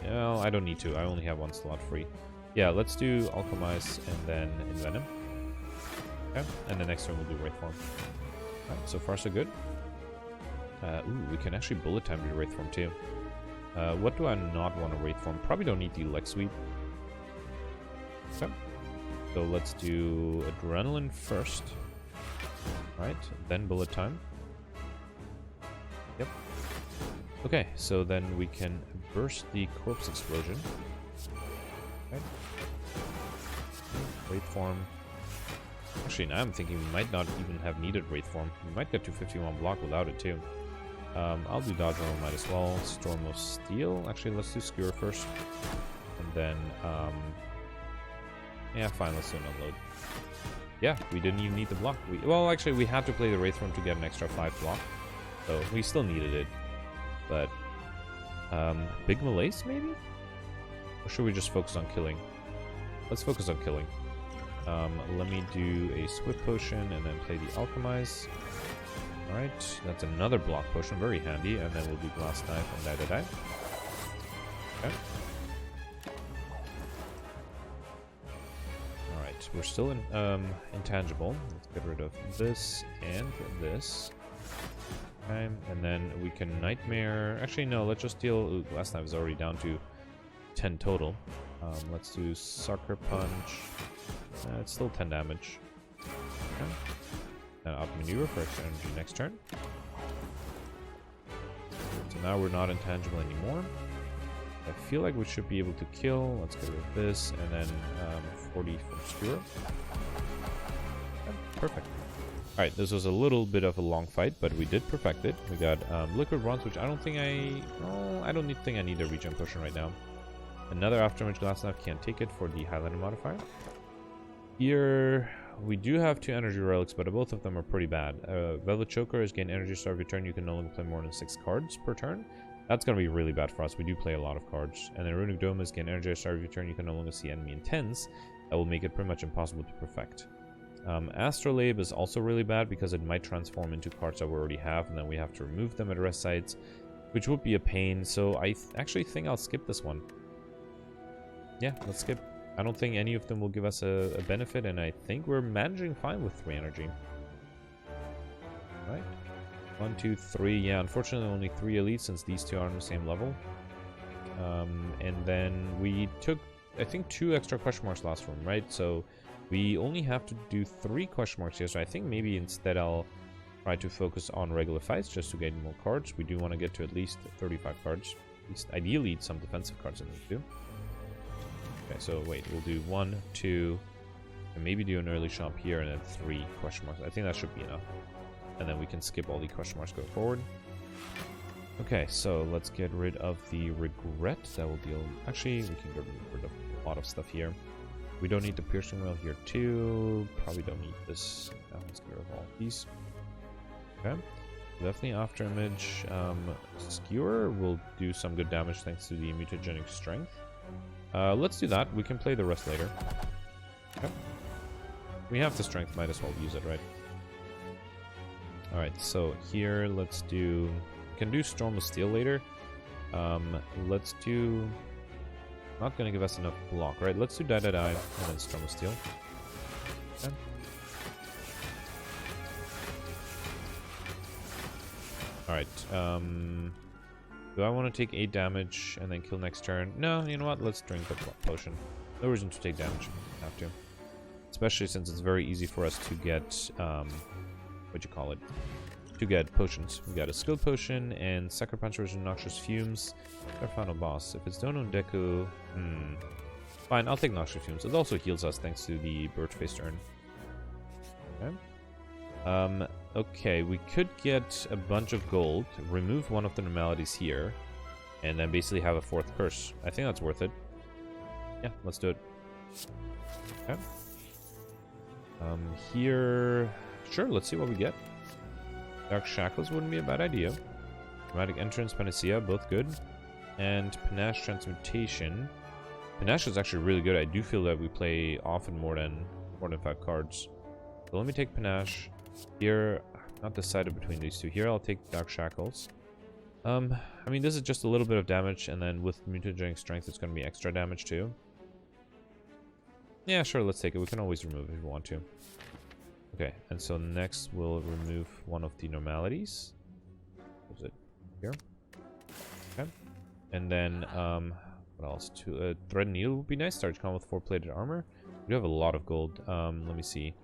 No, I don't need to. I only have 1 slot free. Yeah, let's do Alchemize and then Envenom. Okay, and the next turn we'll do Wraith Form. Alright, so far so good. Ooh, we can actually bullet time the Wraith Form too. What do I not want to Wraith Form? Probably don't need the leg sweep. Okay. So let's do Adrenaline first. Right, then bullet time. Yep. Okay, so then we can burst the Corpse Explosion. Okay. Wraith Form. Actually, now I'm thinking we might not even have needed Wraith Form. We might get to 51 block without it too. I'll do Dodge Roll, might as well. Storm of Steel. Actually, let's do Skewer first. And then, yeah, fine, let's do an Unload. Yeah, we didn't even need the block. Well, actually, we had to play the Wraith Form to get an extra 5 block. So, we still needed it. But, Big Malaise, maybe? Or should we just focus on killing? Let's focus on killing. Let me do a Swift Potion and then play the Alchemize. Alright, that's another block potion, very handy, and then we'll do Glass Knife and die. Okay. Alright, we're still in intangible. Let's get rid of this and this. Okay, and then we can Nightmare. Actually, no, let's just deal. Ooh, Glass Knife is already down to 10 total. Let's do Sucker Punch. It's still 10 damage. Okay. Outmaneuver for extra energy next turn. So now we're not intangible anymore. I feel like we should be able to kill. Let's get rid of this, and then 40 from Skewer. Okay, perfect. Alright, this was a little bit of a long fight, but we did perfect it. We got Liquid Bronze, which I don't think I don't think I need a regen potion right now. Another Afterimage Glass Knife, can't take it for the Highlander modifier. Here, we do have 2 energy relics, but both of them are pretty bad. Velvet Choker is gain energy star every turn. You can no longer play more than 6 cards per turn. That's going to be really bad for us. We do play a lot of cards. And then Runic Dome is gain energy star every turn. You can no longer see enemy intents. That will make it pretty much impossible to perfect. Astrolabe is also really bad because it might transform into cards that we already have, and then we have to remove them at rest sites, which would be a pain. So I actually think I'll skip this one. Yeah, let's skip. I don't think any of them will give us a benefit, and I think we're managing fine with 3 energy. Right? 1, 2, 3. Yeah, unfortunately only 3 elites since these 2 are on the same level. And then we took, I think, 2 extra question marks last room, right? So we only have to do 3 question marks here. So I think maybe instead I'll try to focus on regular fights just to get more cards. We do want to get to at least 35 cards. At least ideally some defensive cards in there too. Okay, so wait, we'll do 1, 2, and maybe do an early shop here, and then 3 question marks. I think that should be enough. And then we can skip all the question marks going forward. Okay, so let's get rid of the Regret. That will deal... Actually, we can get rid of a lot of stuff here. We don't need the Piercing Rail here too. Probably don't need this. Let's get rid of all these. Okay. Definitely after image. Skewer will do some good damage thanks to the mutagenic strength. Let's do that. We can play the rest later. Okay. We have the strength, might as well use it, right? Alright, so here let's do... We can do Storm of Steel later. Let's do... Not gonna give us enough block, right? Let's do Die Die Die and then Storm of Steel. Okay. Alright, do I want to take 8 damage and then kill next turn? No, you know what? Let's drink the potion. No reason to take damage. We have to. Especially since it's very easy for us to get, what'd you call it? To get potions. We got a skill potion and Sucker Punch version Noxious Fumes. Our final boss. If it's Dono Deku, fine, I'll take Noxious Fumes. It also heals us thanks to the bird-faced urn. Okay. Okay, we could get a bunch of gold, remove one of the normalities here, and then basically have a 4th curse. I think that's worth it. Yeah, let's do it. Okay. Here... Sure, let's see what we get. Dark Shackles wouldn't be a bad idea. Dramatic Entrance, Panacea, both good. And Panache Transmutation. Panache is actually really good. I do feel that we play often more than 5 cards. So let me take Panache. Here, not decided between these two. Here I'll take Dark Shackles. I mean, this is just a little bit of damage, and then with Mutagenic Strength, it's going to be extra damage too. Yeah, sure, let's take it. We can always remove it if we want to. Okay, and so next we'll remove one of the normalities. Where's it? Here. Okay. And then, what else? Thread Needle would be nice. Starch con with 4 plated armor. We do have a lot of gold. Let me see.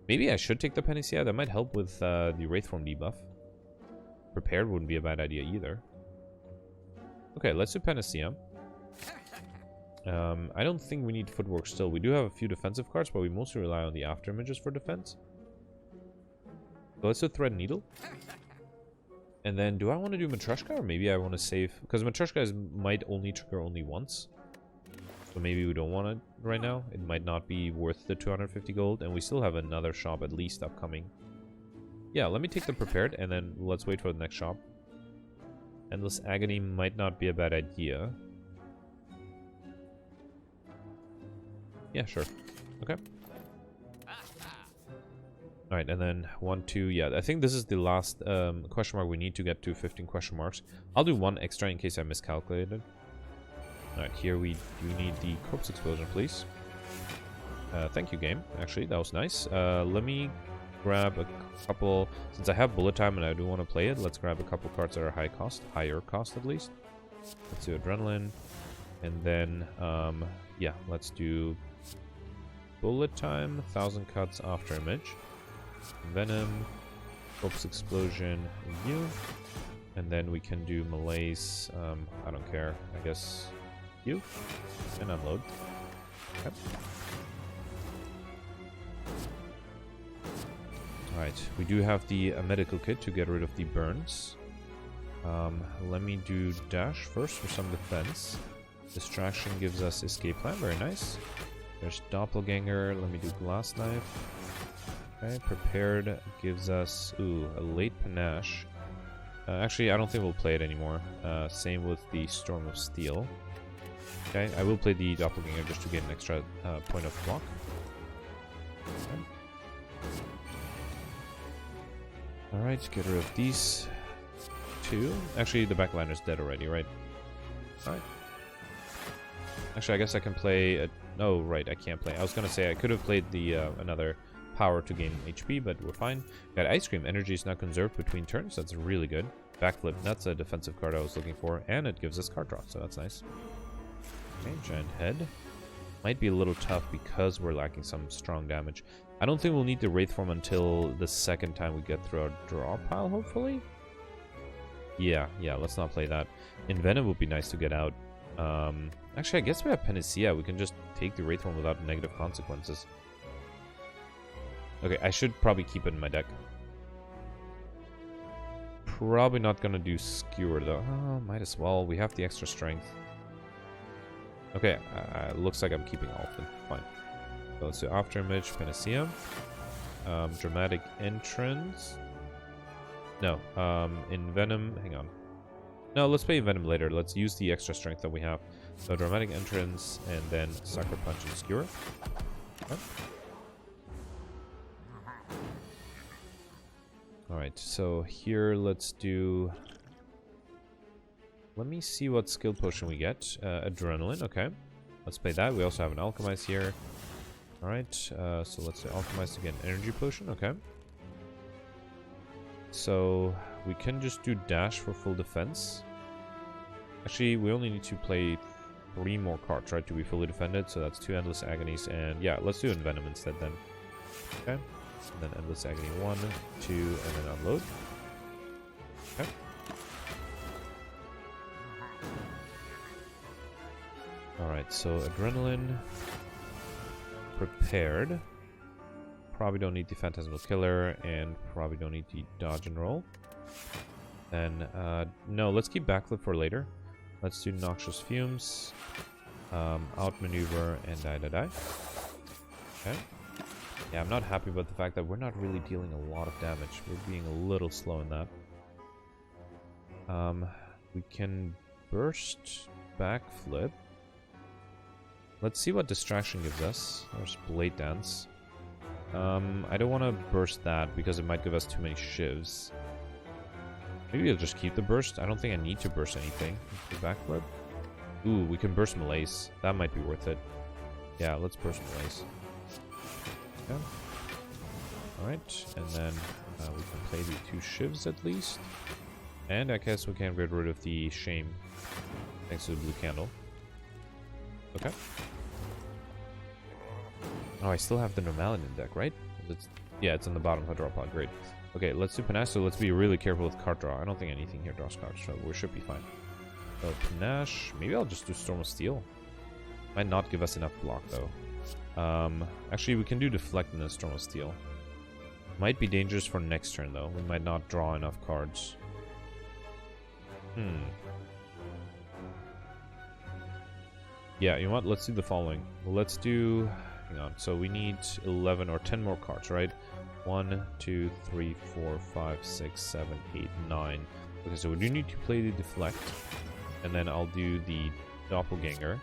Maybe I should take the Panacea. That might help with the Wraithform debuff. Prepared wouldn't be a bad idea either. Okay, let's do Panacea. I don't think we need Footwork still. We do have a few defensive cards, but we mostly rely on the after images for defense. So let's do Thread Needle. And then, do I want to do Matryoshka, or maybe I want to save... Because Matryoshka might only trigger only once. So maybe we don't want it right now. It might not be worth the 250 gold, and we still have another shop at least upcoming. Yeah, let me take the Prepared, and then let's wait for the next shop. Endless Agony might not be a bad idea. Yeah, sure. Okay. Alright, and then 1, 2, yeah, I think this is the last question mark we need to get to 15 question marks. I'll do 1 extra in case I miscalculated. Alright, here we do need the Corpse Explosion, please. Thank you, game. Actually, that was nice. Let me grab a couple... Since I have Bullet Time and I do want to play it, let's grab a couple cards that are high cost. Higher cost, at least. Let's do Adrenaline. And then, yeah, let's do... Bullet Time, 1,000 cuts after image. Venom, Corpse Explosion, you. And then we can do Malaise, I don't care, I guess you. And unload. Okay. Alright, we do have the medical kit to get rid of the burns. Let me do Dash first for some defense. Distraction gives us Escape Plan, very nice. There's Doppelganger, let me do Glass Knife. Okay, Prepared gives us, ooh, a late Panache. Actually, I don't think we'll play it anymore. Same with the Storm of Steel. Okay, I will play the Doppelganger just to get an extra point of block. Okay. Alright, get rid of these two. Actually, the backliner's dead already, right? Alright. Actually, I guess I can play... Oh, right, I can't play. I was gonna say I could have played the another power to gain HP, but we're fine. Got Ice Cream. Energy is now conserved between turns. That's really good. Backflip. That's a defensive card I was looking for. And it gives us card draw, so that's nice. Okay, Giant Head. Might be a little tough because we're lacking some strong damage. I don't think we'll need the Wraith Form until the second time we get through our draw pile, hopefully? Yeah, let's not play that. Envenom would be nice to get out. Actually, I guess we have Panacea. We can just take the Wraith Form without negative consequences. Okay, I should probably keep it in my deck. Probably not gonna do Skewer, though. Oh, might as well. We have the extra strength. Okay, looks like I'm keeping all of them. Fine. So let's do After Image, Panacea. Dramatic Entrance. No, in Venom, hang on. No, let's play Venom later. Let's use the extra strength that we have. So Dramatic Entrance, and then Sucker Punch and Skewer. Okay. Alright, so here let's do... Let me see what skill potion we get. Adrenaline, okay. Let's play that. We also have an Alchemize here. Alright, so let's say Alchemize to get an Energy Potion, okay. So we can just do Dash for full defense. Actually, we only need to play 3 more cards, right, to be fully defended. So that's 2 Endless Agonies, and yeah, let's do Envenom instead then. Okay. And then Endless Agony 1, 2, and then Unload. Okay. Alright, so Adrenaline. Prepared. Probably don't need the Phantasmal Killer, and probably don't need the Dodge and Roll. Then, no, let's keep Backflip for later. Let's do Noxious Fumes, Outmaneuver, and Die. Okay. Yeah, I'm not happy about the fact that we're not really dealing a lot of damage. We're being a little slow in that. We can Burst, Backflip. Let's see what Distraction gives us. There's Blade Dance. I don't want to burst that because it might give us too many shivs. Maybe I'll just keep the burst. I don't think I need to burst anything. The backflip. Ooh, we can burst Malaise. That might be worth it. Yeah, let's burst Malaise. Okay. Alright, and then we can play the 2 shivs at least. And I guess we can get rid of the Shame. Thanks to the blue candle. Okay. Oh, I still have the Normality in deck, right? Yeah, it's in the bottom of the draw pod. Great. Okay, let's do Panache, so let's be really careful with card draw. I don't think anything here draws cards, so we should be fine. So Panache, maybe I'll just do Storm of Steel. Might not give us enough block, though. Actually, we can do Deflect and then Storm of Steel. Might be dangerous for next turn, though. We might not draw enough cards. Yeah, you know what? Let's do the following. Let's do... Hang on. So we need 11 or 10 more cards, right? 1, 2, 3, 4, 5, 6, 7, 8, 9. Okay, so we do need to play the Deflect. And then I'll do the Doppelganger.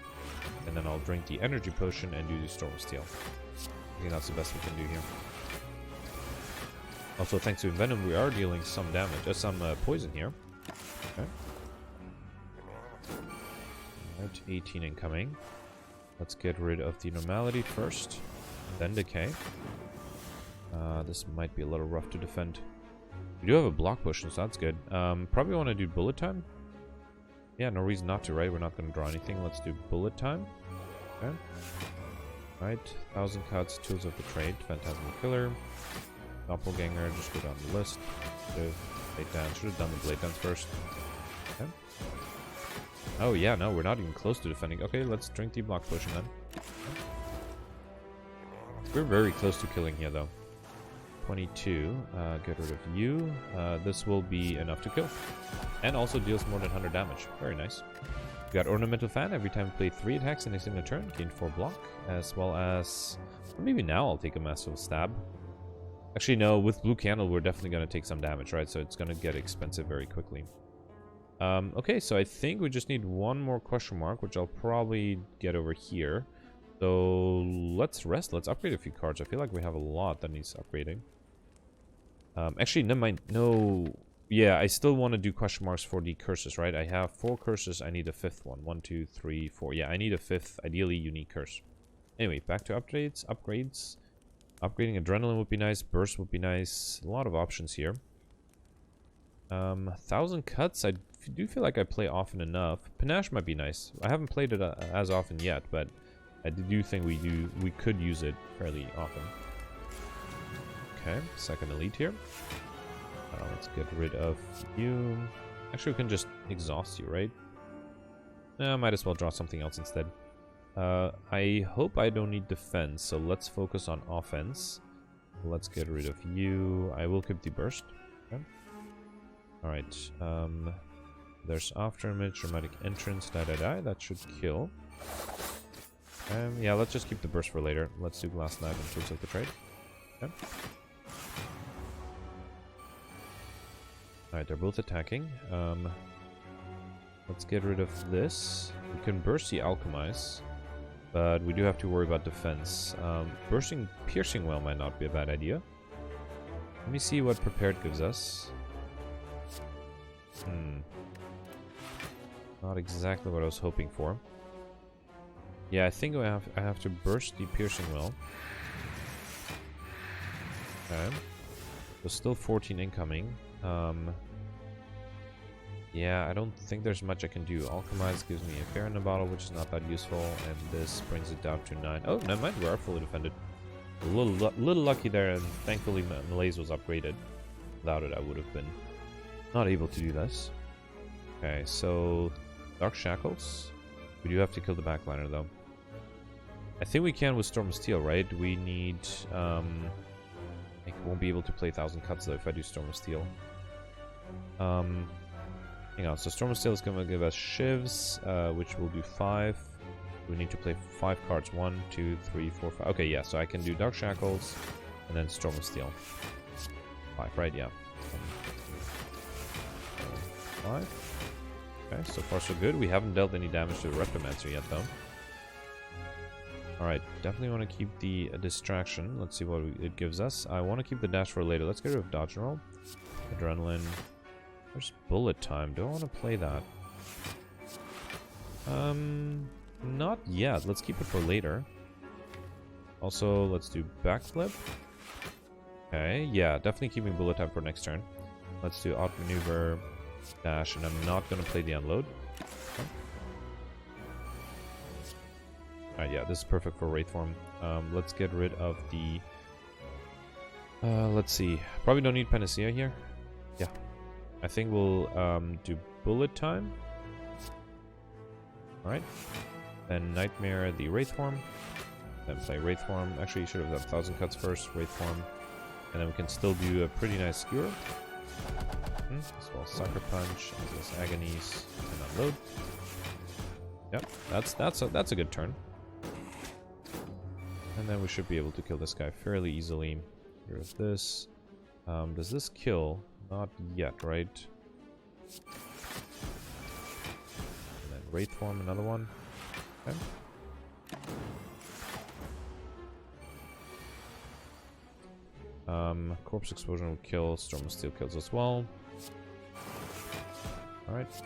And then I'll drink the Energy Potion and do the Storm of Steel. I think that's the best we can do here. Also, thanks to Envenom, we are dealing some damage. Some poison here. Okay. Alright, 18 incoming. Let's get rid of the Normality first. Then Decay. This might be a little rough to defend. We do have a block potion, so that's good. Probably want to do Bullet Time. Yeah, no reason not to, right? We're not going to draw anything. Let's do Bullet Time. Okay. Right. 1000 Cuts, Tools of the Trade, Phantasmal Killer. Doppelganger, just go down the list. Blade Dance. Should have done the Blade Dance first. Okay. Oh yeah, no, we're not even close to defending. Okay, let's drink the block potion then. Okay. We're very close to killing here, though. 22. Get rid of you. This will be enough to kill. And also deals more than 100 damage. Very nice. We got Ornamental Fan. Every time we play 3 attacks in a single turn, gain 4 block. As well as... Or maybe now I'll take a Massive Stab. Actually, no, with Blue Candle, we're definitely going to take some damage, right? So it's going to get expensive very quickly. Okay, so I think we just need one more question mark, which I'll probably get over here. So let's rest. Let's upgrade a few cards. I feel like we have a lot that needs upgrading. Actually, never mind. No. Yeah, I still want to do question marks for the curses, right? I have 4 curses. I need a 5th one. 1, 2, 3, 4. Yeah, I need a 5th, ideally unique curse. Anyway, back to upgrades. Upgrading Adrenaline would be nice. Burst would be nice. A lot of options here. 1000 Cuts. I do feel like I play often enough. Panache might be nice. I haven't played it as often yet, but I do think we could use it fairly often. Okay, second elite here. Let's get rid of you. Actually, we can just exhaust you, right? Might as well draw something else instead. I hope I don't need defense, so let's focus on offense. Let's get rid of you. I will keep the burst. Okay. Alright. There's Afterimage, Dramatic Entrance, die. That should kill. Yeah, let's just keep the burst for later. Let's do Glass Knight and Tools of the Trade. Okay. Alright, they're both attacking. Let's get rid of this. We can burst the Alchemize, but we do have to worry about defense. Bursting Piercing Well might not be a bad idea. Let me see what Prepared gives us. Not exactly what I was hoping for. Yeah, I think I have to burst the Piercing Well. Okay. There's still 14 incoming. Yeah, I don't think there's much I can do. Alchemize gives me a fair in the bottle, which is not that useful, and this brings it down to 9. Oh, never mind, we are fully defended. A little lucky there, and thankfully Malaise was upgraded. Without it, I would have been not able to do this. Okay, so Dark Shackles. We do have to kill the backliner, though. I think we can with Storm of Steel, right? We need... I won't be able to play 1,000 Cuts, though, if I do Storm of Steel. Hang on, so Storm of Steel is going to give us Shivs, which will do 5. We need to play 5 cards. 1, 2, 3, 4, 5. Okay, yeah, so I can do Dark Shackles, and then Storm of Steel. 5, right? Yeah. 5. Okay, so far so good. We haven't dealt any damage to the Reptomancer yet, though. Alright, definitely want to keep the distraction. Let's see what it gives us. I want to keep the dash for later. Let's get rid of Dodge and Roll. Adrenaline. There's Bullet Time. Do I want to play that? Not yet. Let's keep it for later. Also, let's do Backflip. Okay, yeah, definitely keeping Bullet Time for next turn. Let's do Outmaneuver, Dash, and I'm not going to play the Unload. Okay. Alright, yeah, this is perfect for Wraith Form. Let's get rid of the... let's see. Probably don't need Panacea here. Yeah. I think we'll do Bullet Time. Alright. Then Nightmare the Wraith Form. Then play Wraith Form. Actually, you should have done 1,000 Cuts first, Wraith Form. And then we can still do a pretty nice Skewer. As well as Sucker Punch, as well as Agonies, and Unload. Yep, that's a good turn. And then we should be able to kill this guy fairly easily. Here's this. Does this kill? Not yet, right? And then Wraith Form, another one. Okay. Corpse Explosion will kill. Storm of Steel kills as well. Alright.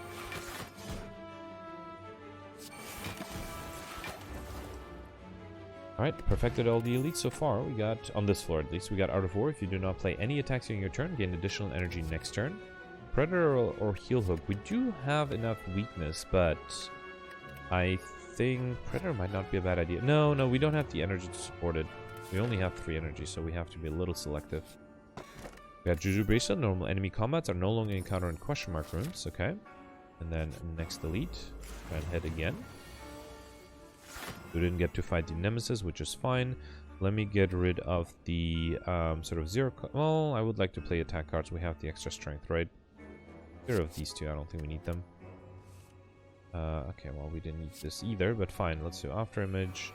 Alright, perfected all the elites so far. We got, on this floor at least, we got Art of War. If you do not play any attacks during your turn, gain additional energy next turn. Predator or Heel Hook. We do have enough weakness, but I think Predator might not be a bad idea. No, we don't have the energy to support it. We only have 3 energy, so we have to be a little selective. We got Juju Bracelet. Normal enemy combats are no longer encountering question mark runes. Okay. And then next elite. Try and hit again. We didn't get to fight the Nemesis, which is fine. Let me get rid of the sort of zero... Well, I would like to play attack cards. We have the extra strength, right? Get rid of these two. I don't think we need them. Okay, well, we didn't need this either, but fine. Let's do After Image.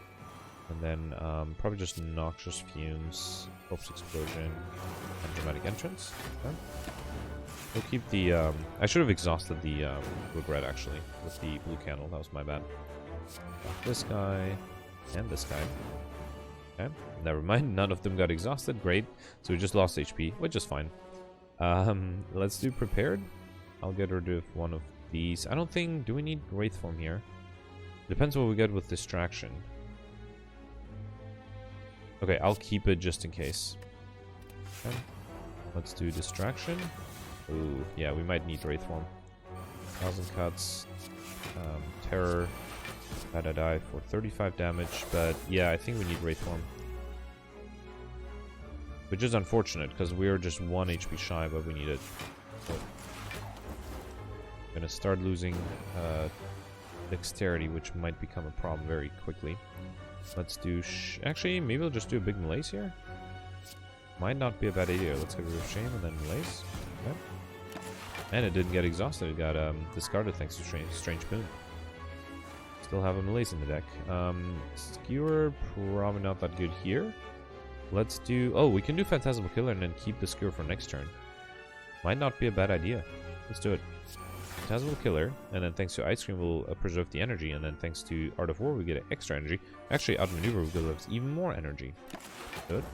And then probably just Noxious Fumes, Corpse Explosion, and Dramatic Entrance. Okay. We'll keep the... I should have exhausted the Regret, actually, with the blue candle. That was my bad. Got this guy, and this guy. Okay, never mind. None of them got exhausted. Great. So we just lost HP, which is fine. Let's do Prepared. I'll get rid of one of these. I don't think... Do we need Wraith Form here? Depends what we get with Distraction. Okay, I'll keep it just in case. Okay. Let's do Distraction. Ooh, yeah, we might need Wraith Form. 1,000 Cuts. Terror. Gotta die for 35 damage, but yeah, I think we need Wraith Form. Which is unfortunate, because we're just 1 HP shy, but we need it. So, gonna start losing Dexterity, which might become a problem very quickly. Let's do... Actually, maybe we'll just do a big Malaise here. Might not be a bad idea. Let's get rid of Shame and then Malaise. Okay. And it didn't get exhausted. It got discarded thanks to Strange Boon. Still have a Malaise in the deck. Skewer, probably not that good here. Let's do... Oh, we can do Phantasmal Killer and then keep the Skewer for next turn. Might not be a bad idea. Let's do it. Phantasmal Killer, and then thanks to Ice Cream we'll preserve the energy, and then thanks to Art of War we get extra energy. Actually, Outmaneuver will give us even more energy. Good.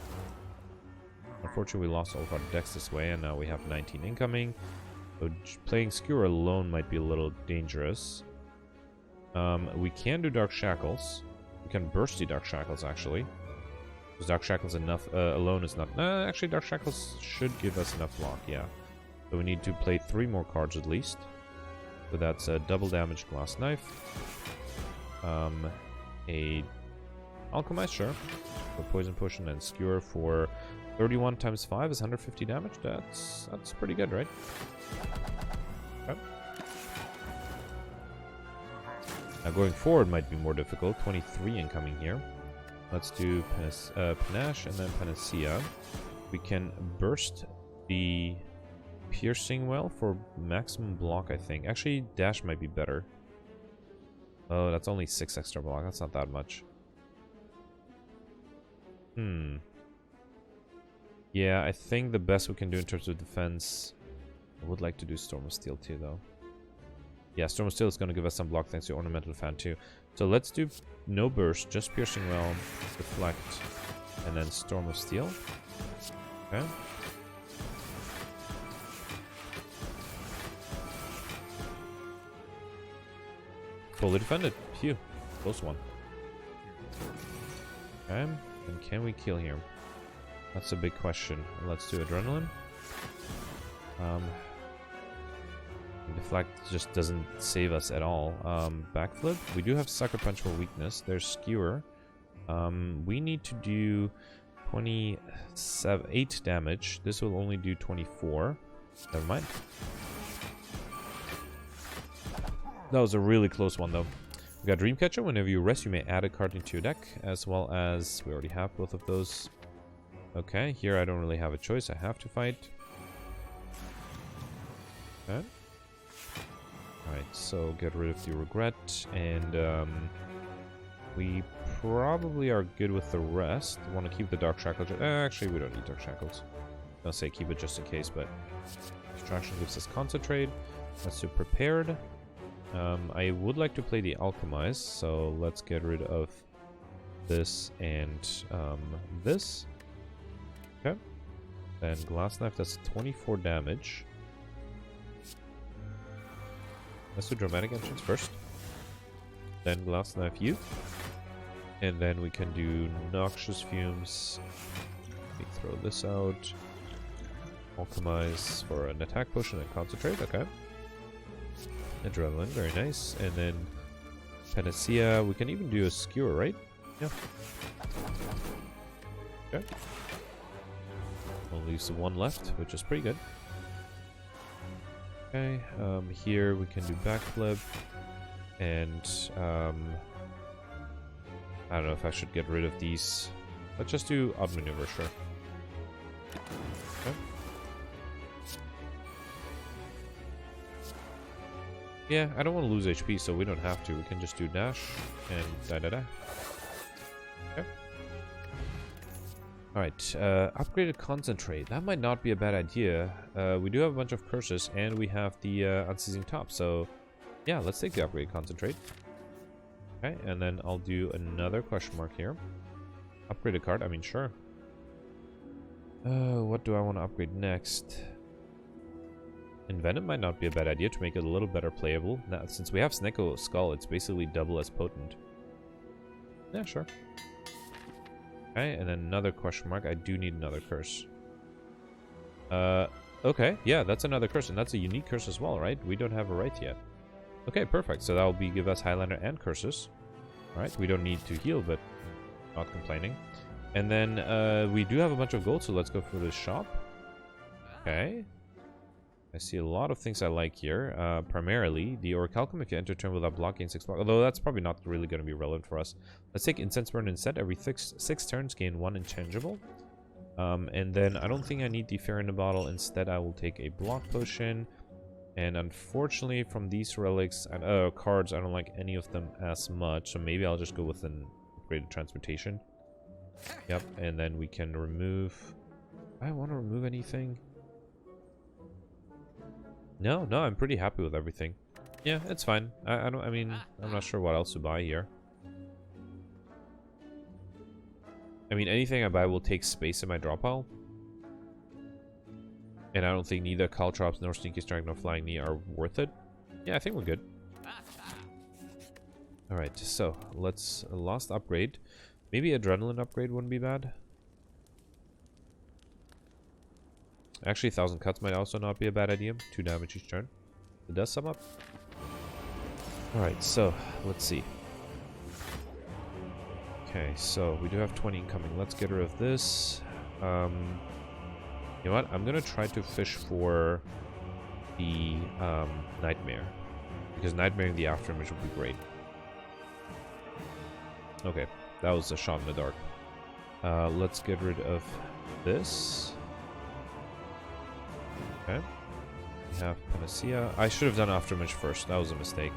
Unfortunately, we lost all of our decks this way, and now we have 19 incoming. So playing Skewer alone might be a little dangerous. We can do Dark Shackles. We can burst the Dark Shackles, actually. Because Dark Shackles alone is not... actually, Dark Shackles should give us enough block, yeah. So we need to play 3 more cards at least. So that's a double damage Glass Knife. A Alchemize, sure. For Poison Potion, and Skewer for 31 times 5 is 150 damage. That's pretty good, right? Okay. Now going forward might be more difficult. 23 incoming here. Let's do Panache and then Panacea. We can burst the Piercing Well for maximum block, I think. Actually, Dash might be better. Oh, that's only 6 extra block. That's not that much. Yeah, I think the best we can do in terms of defense... I would like to do Storm of Steel too, though. Yeah, Storm of Steel is going to give us some block thanks to Ornamental Fan too. So let's do no burst, just Piercing Well, Deflect, and then Storm of Steel. Okay. Fully defended. Phew. Close one. Okay. And can we kill here? That's a big question. Let's do Adrenaline. Deflect just doesn't save us at all. Backflip. We do have Sucker Punch for weakness. There's Skewer. We need to do 8 damage. This will only do 24. Never mind. That was a really close one, though. We got Dreamcatcher. Whenever you rest, you may add a card into your deck, as well as we already have both of those. Okay, here I don't really have a choice. I have to fight. Okay. Alright, so get rid of the Regret, and we probably are good with the rest. Want to keep the Dark Shackles. Actually, we don't need Dark Shackles. I'll say keep it just in case, but Distraction gives us Concentrate. Let's do Prepared. I would like to play the Alchemize, so let's get rid of this and this. Okay. Then Glass Knife, that's 24 damage. Let's do Dramatic Entrance first. Then Glass Knife you. And then we can do Noxious Fumes. Let me throw this out. Alchemize for an attack potion and Concentrate, okay. Adrenaline, very nice. And then Panacea, we can even do a Skewer, right? Yeah. Okay. Only leaves the 1 left, which is pretty good. Okay, here we can do Backflip. And, I don't know if I should get rid of these. Let's just do Outmaneuver, sure. Okay. Yeah, I don't want to lose HP, so we don't have to. We can just do Dash and da-da-da. Okay. Alright, upgraded Concentrate. That might not be a bad idea. We do have a bunch of curses, and we have the Unceasing Top, so yeah, let's take the upgraded Concentrate. Okay, and then I'll do another question mark here. Upgraded card, I mean, sure. What do I want to upgrade next? Envenom might not be a bad idea to make it a little better playable. Now, since we have Snecko Skull, it's basically double as potent. Yeah, sure. Okay, and then another question mark. I do need another curse. Okay, yeah, that's another curse, and that's a unique curse as well, right? We don't have a right yet. Okay, perfect. So that will give us Highlander and curses. Alright, we don't need to heal, but not complaining. And then we do have a bunch of gold, so let's go for the shop. Okay. I see a lot of things I like here. Primarily, the Orichalcum, if you enter turn without blocking 6 block. Although that's probably not really going to be relevant for us. Let's take Incense Burn instead. Every 6 turns, gain 1 intangible. And then I don't think I need the Fair in the Bottle. Instead, I will take a Block Potion. And unfortunately, from these relics and cards, I don't like any of them as much. So maybe I'll just go with an upgraded Transmutation. Yep, and then we can remove... I want to remove anything. No, I'm pretty happy with everything. Yeah, it's fine. I mean, I'm not sure what else to buy here. I mean, anything I buy will take space in my drop pile. And I don't think neither Caltrops nor Sneaky Strike nor Flying Knee are worth it. Yeah, I think we're good. Alright, so let's last upgrade. Maybe Adrenaline upgrade wouldn't be bad. Actually, 1,000 cuts might also not be a bad idea. 2 damage each turn. It does sum up. Alright, so let's see. Okay, so we do have 20 incoming. Let's get rid of this. You know what? I'm gonna try to fish for the Nightmare. Because Nightmare in the afterimage would be great. Okay, that was a shot in the dark. Let's get rid of this. Okay. We have Panacea. I should have done afterimage first. That was a mistake.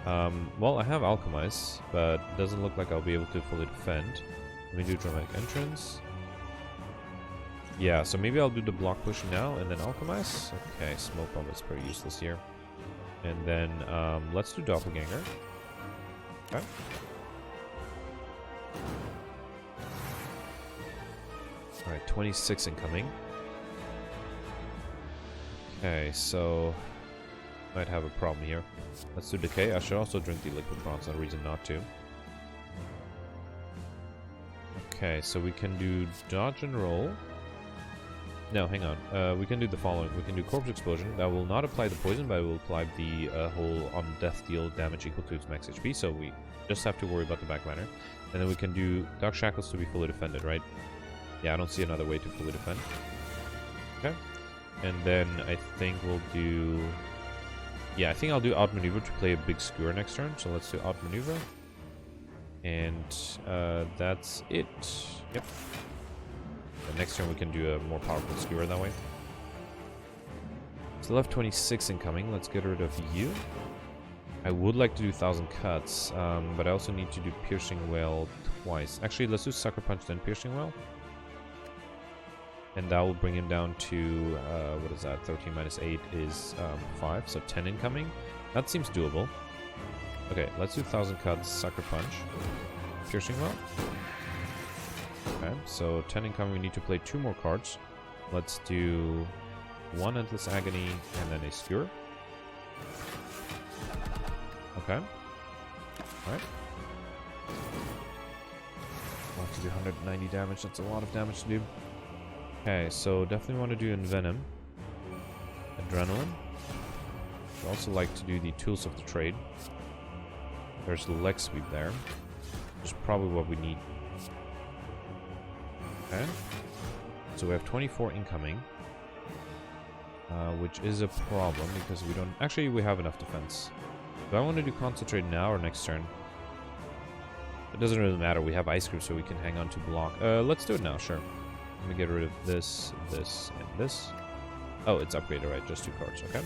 Well, I have Alchemize, but it doesn't look like I'll be able to fully defend. Let me do Dramatic Entrance. Yeah, so maybe I'll do the block push now and then Alchemize. Okay, Smoke Bomb is pretty useless here. And then, let's do Doppelganger. Okay. Alright, 26 incoming. Okay, so might have a problem here. Let's do Decay. I should also drink the Liquid Bronze, no reason not to. Okay, so we can do Dodge and Roll. No, hang on. We can do the following. We can do Corpse Explosion. That will not apply the poison, but it will apply the whole on death deal damage equal to its max HP, so we just have to worry about the backliner. And then we can do Dark Shackles to be fully defended, right? Yeah, I don't see another way to fully defend. Okay. And then I think we'll do... Yeah, I think I'll do Outmaneuver to play a big Skewer next turn. So let's do Outmaneuver. And that's it. Yep. And next turn we can do a more powerful Skewer that way. So left 26 incoming. Let's get rid of you. I would like to do 1,000 cuts, but I also need to do Piercing Wail twice. Actually, let's do Sucker Punch then Piercing Wail. And that will bring him down to, what is that? 13 minus 8 is 5, so 10 incoming. That seems doable. Okay, let's do 1,000 cuts, Sucker Punch. Piercing Well. Okay, so 10 incoming, we need to play 2 more cards. Let's do 1 Endless Agony and then a Skewer. Okay. Alright. I'll have to do 190 damage, that's a lot of damage to do. Okay, so definitely want to do Envenom. Adrenaline. I'd also like to do the Tools of the Trade. There's the Leg Sweep there. Which is probably what we need. Okay. So we have 24 incoming. Which is a problem because we don't... Actually, we have enough defense. Do I want to do Concentrate now or next turn? It doesn't really matter. We have Ice Cream so we can hang on to block. Let's do it now, sure. Let me get rid of this, this, and this. Oh, it's upgraded, right? Just 2 cards, okay.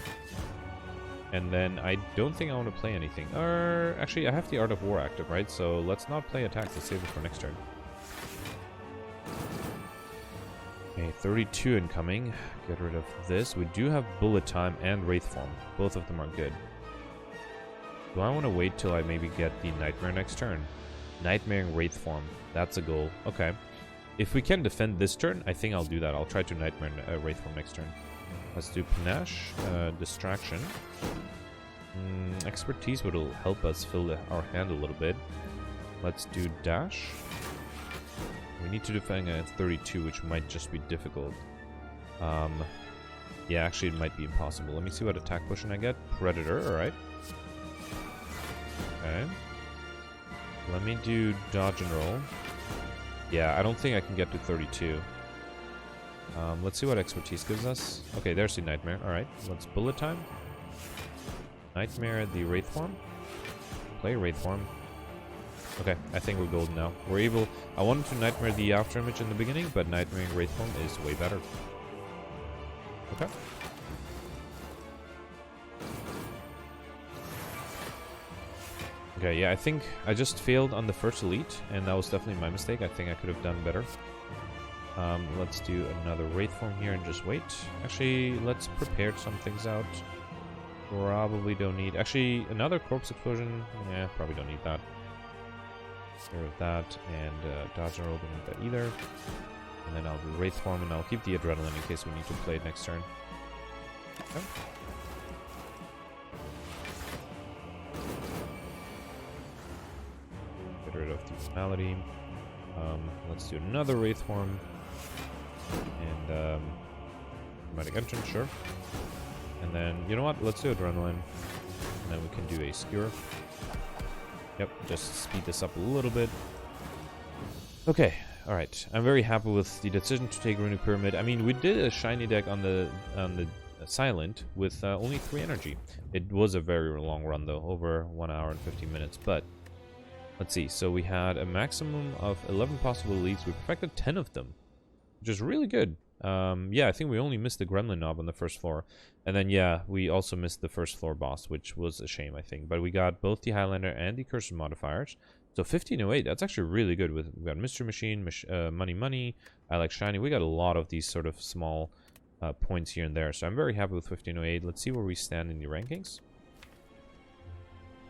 And then I don't think I want to play anything. Actually, I have the Art of War active, right? So let's not play attacks. Let's save it for next turn. Okay, 32 incoming. Get rid of this. We do have Bullet Time and Wraith Form. Both of them are good. Do I want to wait till I maybe get the Nightmare next turn? Nightmare and Wraith Form. That's a goal. Okay. If we can defend this turn, I think I'll do that. I'll try to Nightmare and Wraith Form next turn. Let's do Panache, Distraction. Expertise would help us fill our hand a little bit. Let's do Dash. We need to defend at 32, which might just be difficult. Yeah, actually it might be impossible. Let me see what attack potion I get. Predator, alright. Okay. Let me do Dodge and Roll. Yeah, I don't think I can get to 32. Let's see what Expertise gives us. Okay, there's the Nightmare. Alright, let's Bullet Time. Nightmare, the Wraith Form. Play Wraith Form. Okay, I think we're golden now. We're able... I wanted to Nightmare the Afterimage in the beginning, but Nightmare Wraith Form is way better. Okay. Okay, yeah, I think I just failed on the first elite, and that was definitely my mistake. I think I could have done better. Let's do another Wraith Form here and just wait. Actually, let's prepare some things out. Probably don't need... Actually, another corpse explosion. Yeah, probably don't need that. Get rid of that. And dodge and roll, don't need that either. And then I'll do Wraith Form, and I'll keep the Adrenaline in case we need to play it next turn. Okay. Get rid of the Malady. Let's do another Wraith Form. And Dramatic Entrance, sure. And then, you know what? Let's do Adrenaline. And then we can do a Skewer. Yep, just speed this up a little bit. Okay, alright. I'm very happy with the decision to take Runic Pyramid. I mean, we did a shiny deck on the Silent with only 3 energy. It was a very long run, though, over 1 hour and 15 minutes. But, let's see. So we had a maximum of 11 possible leads. We perfected 10 of them, which is really good. Yeah, I think we only missed the Gremlin Knob on the first floor. And then, yeah, we also missed the first floor boss, which was a shame, I think. But we got both the Highlander and the Cursed modifiers. So 1508, that's actually really good. We got Mystery Machine, Money, I Like Shiny. We got a lot of these sort of small points here and there. So I'm very happy with 1508. Let's see where we stand in the rankings.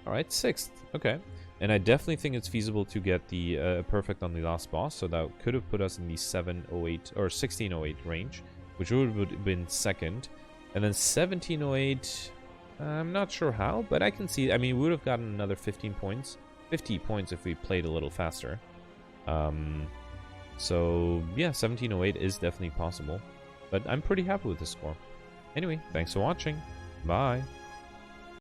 Alright, 6th. Okay. And I definitely think it's feasible to get the perfect on the last boss. So that could have put us in the 708 or 1608 range, which would have been 2nd. And then 1708, I'm not sure how, but I can see. I mean, we would have gotten another 15 points. 50 points if we played a little faster. So, yeah, 1708 is definitely possible. But I'm pretty happy with this score. Anyway, thanks for watching. Bye.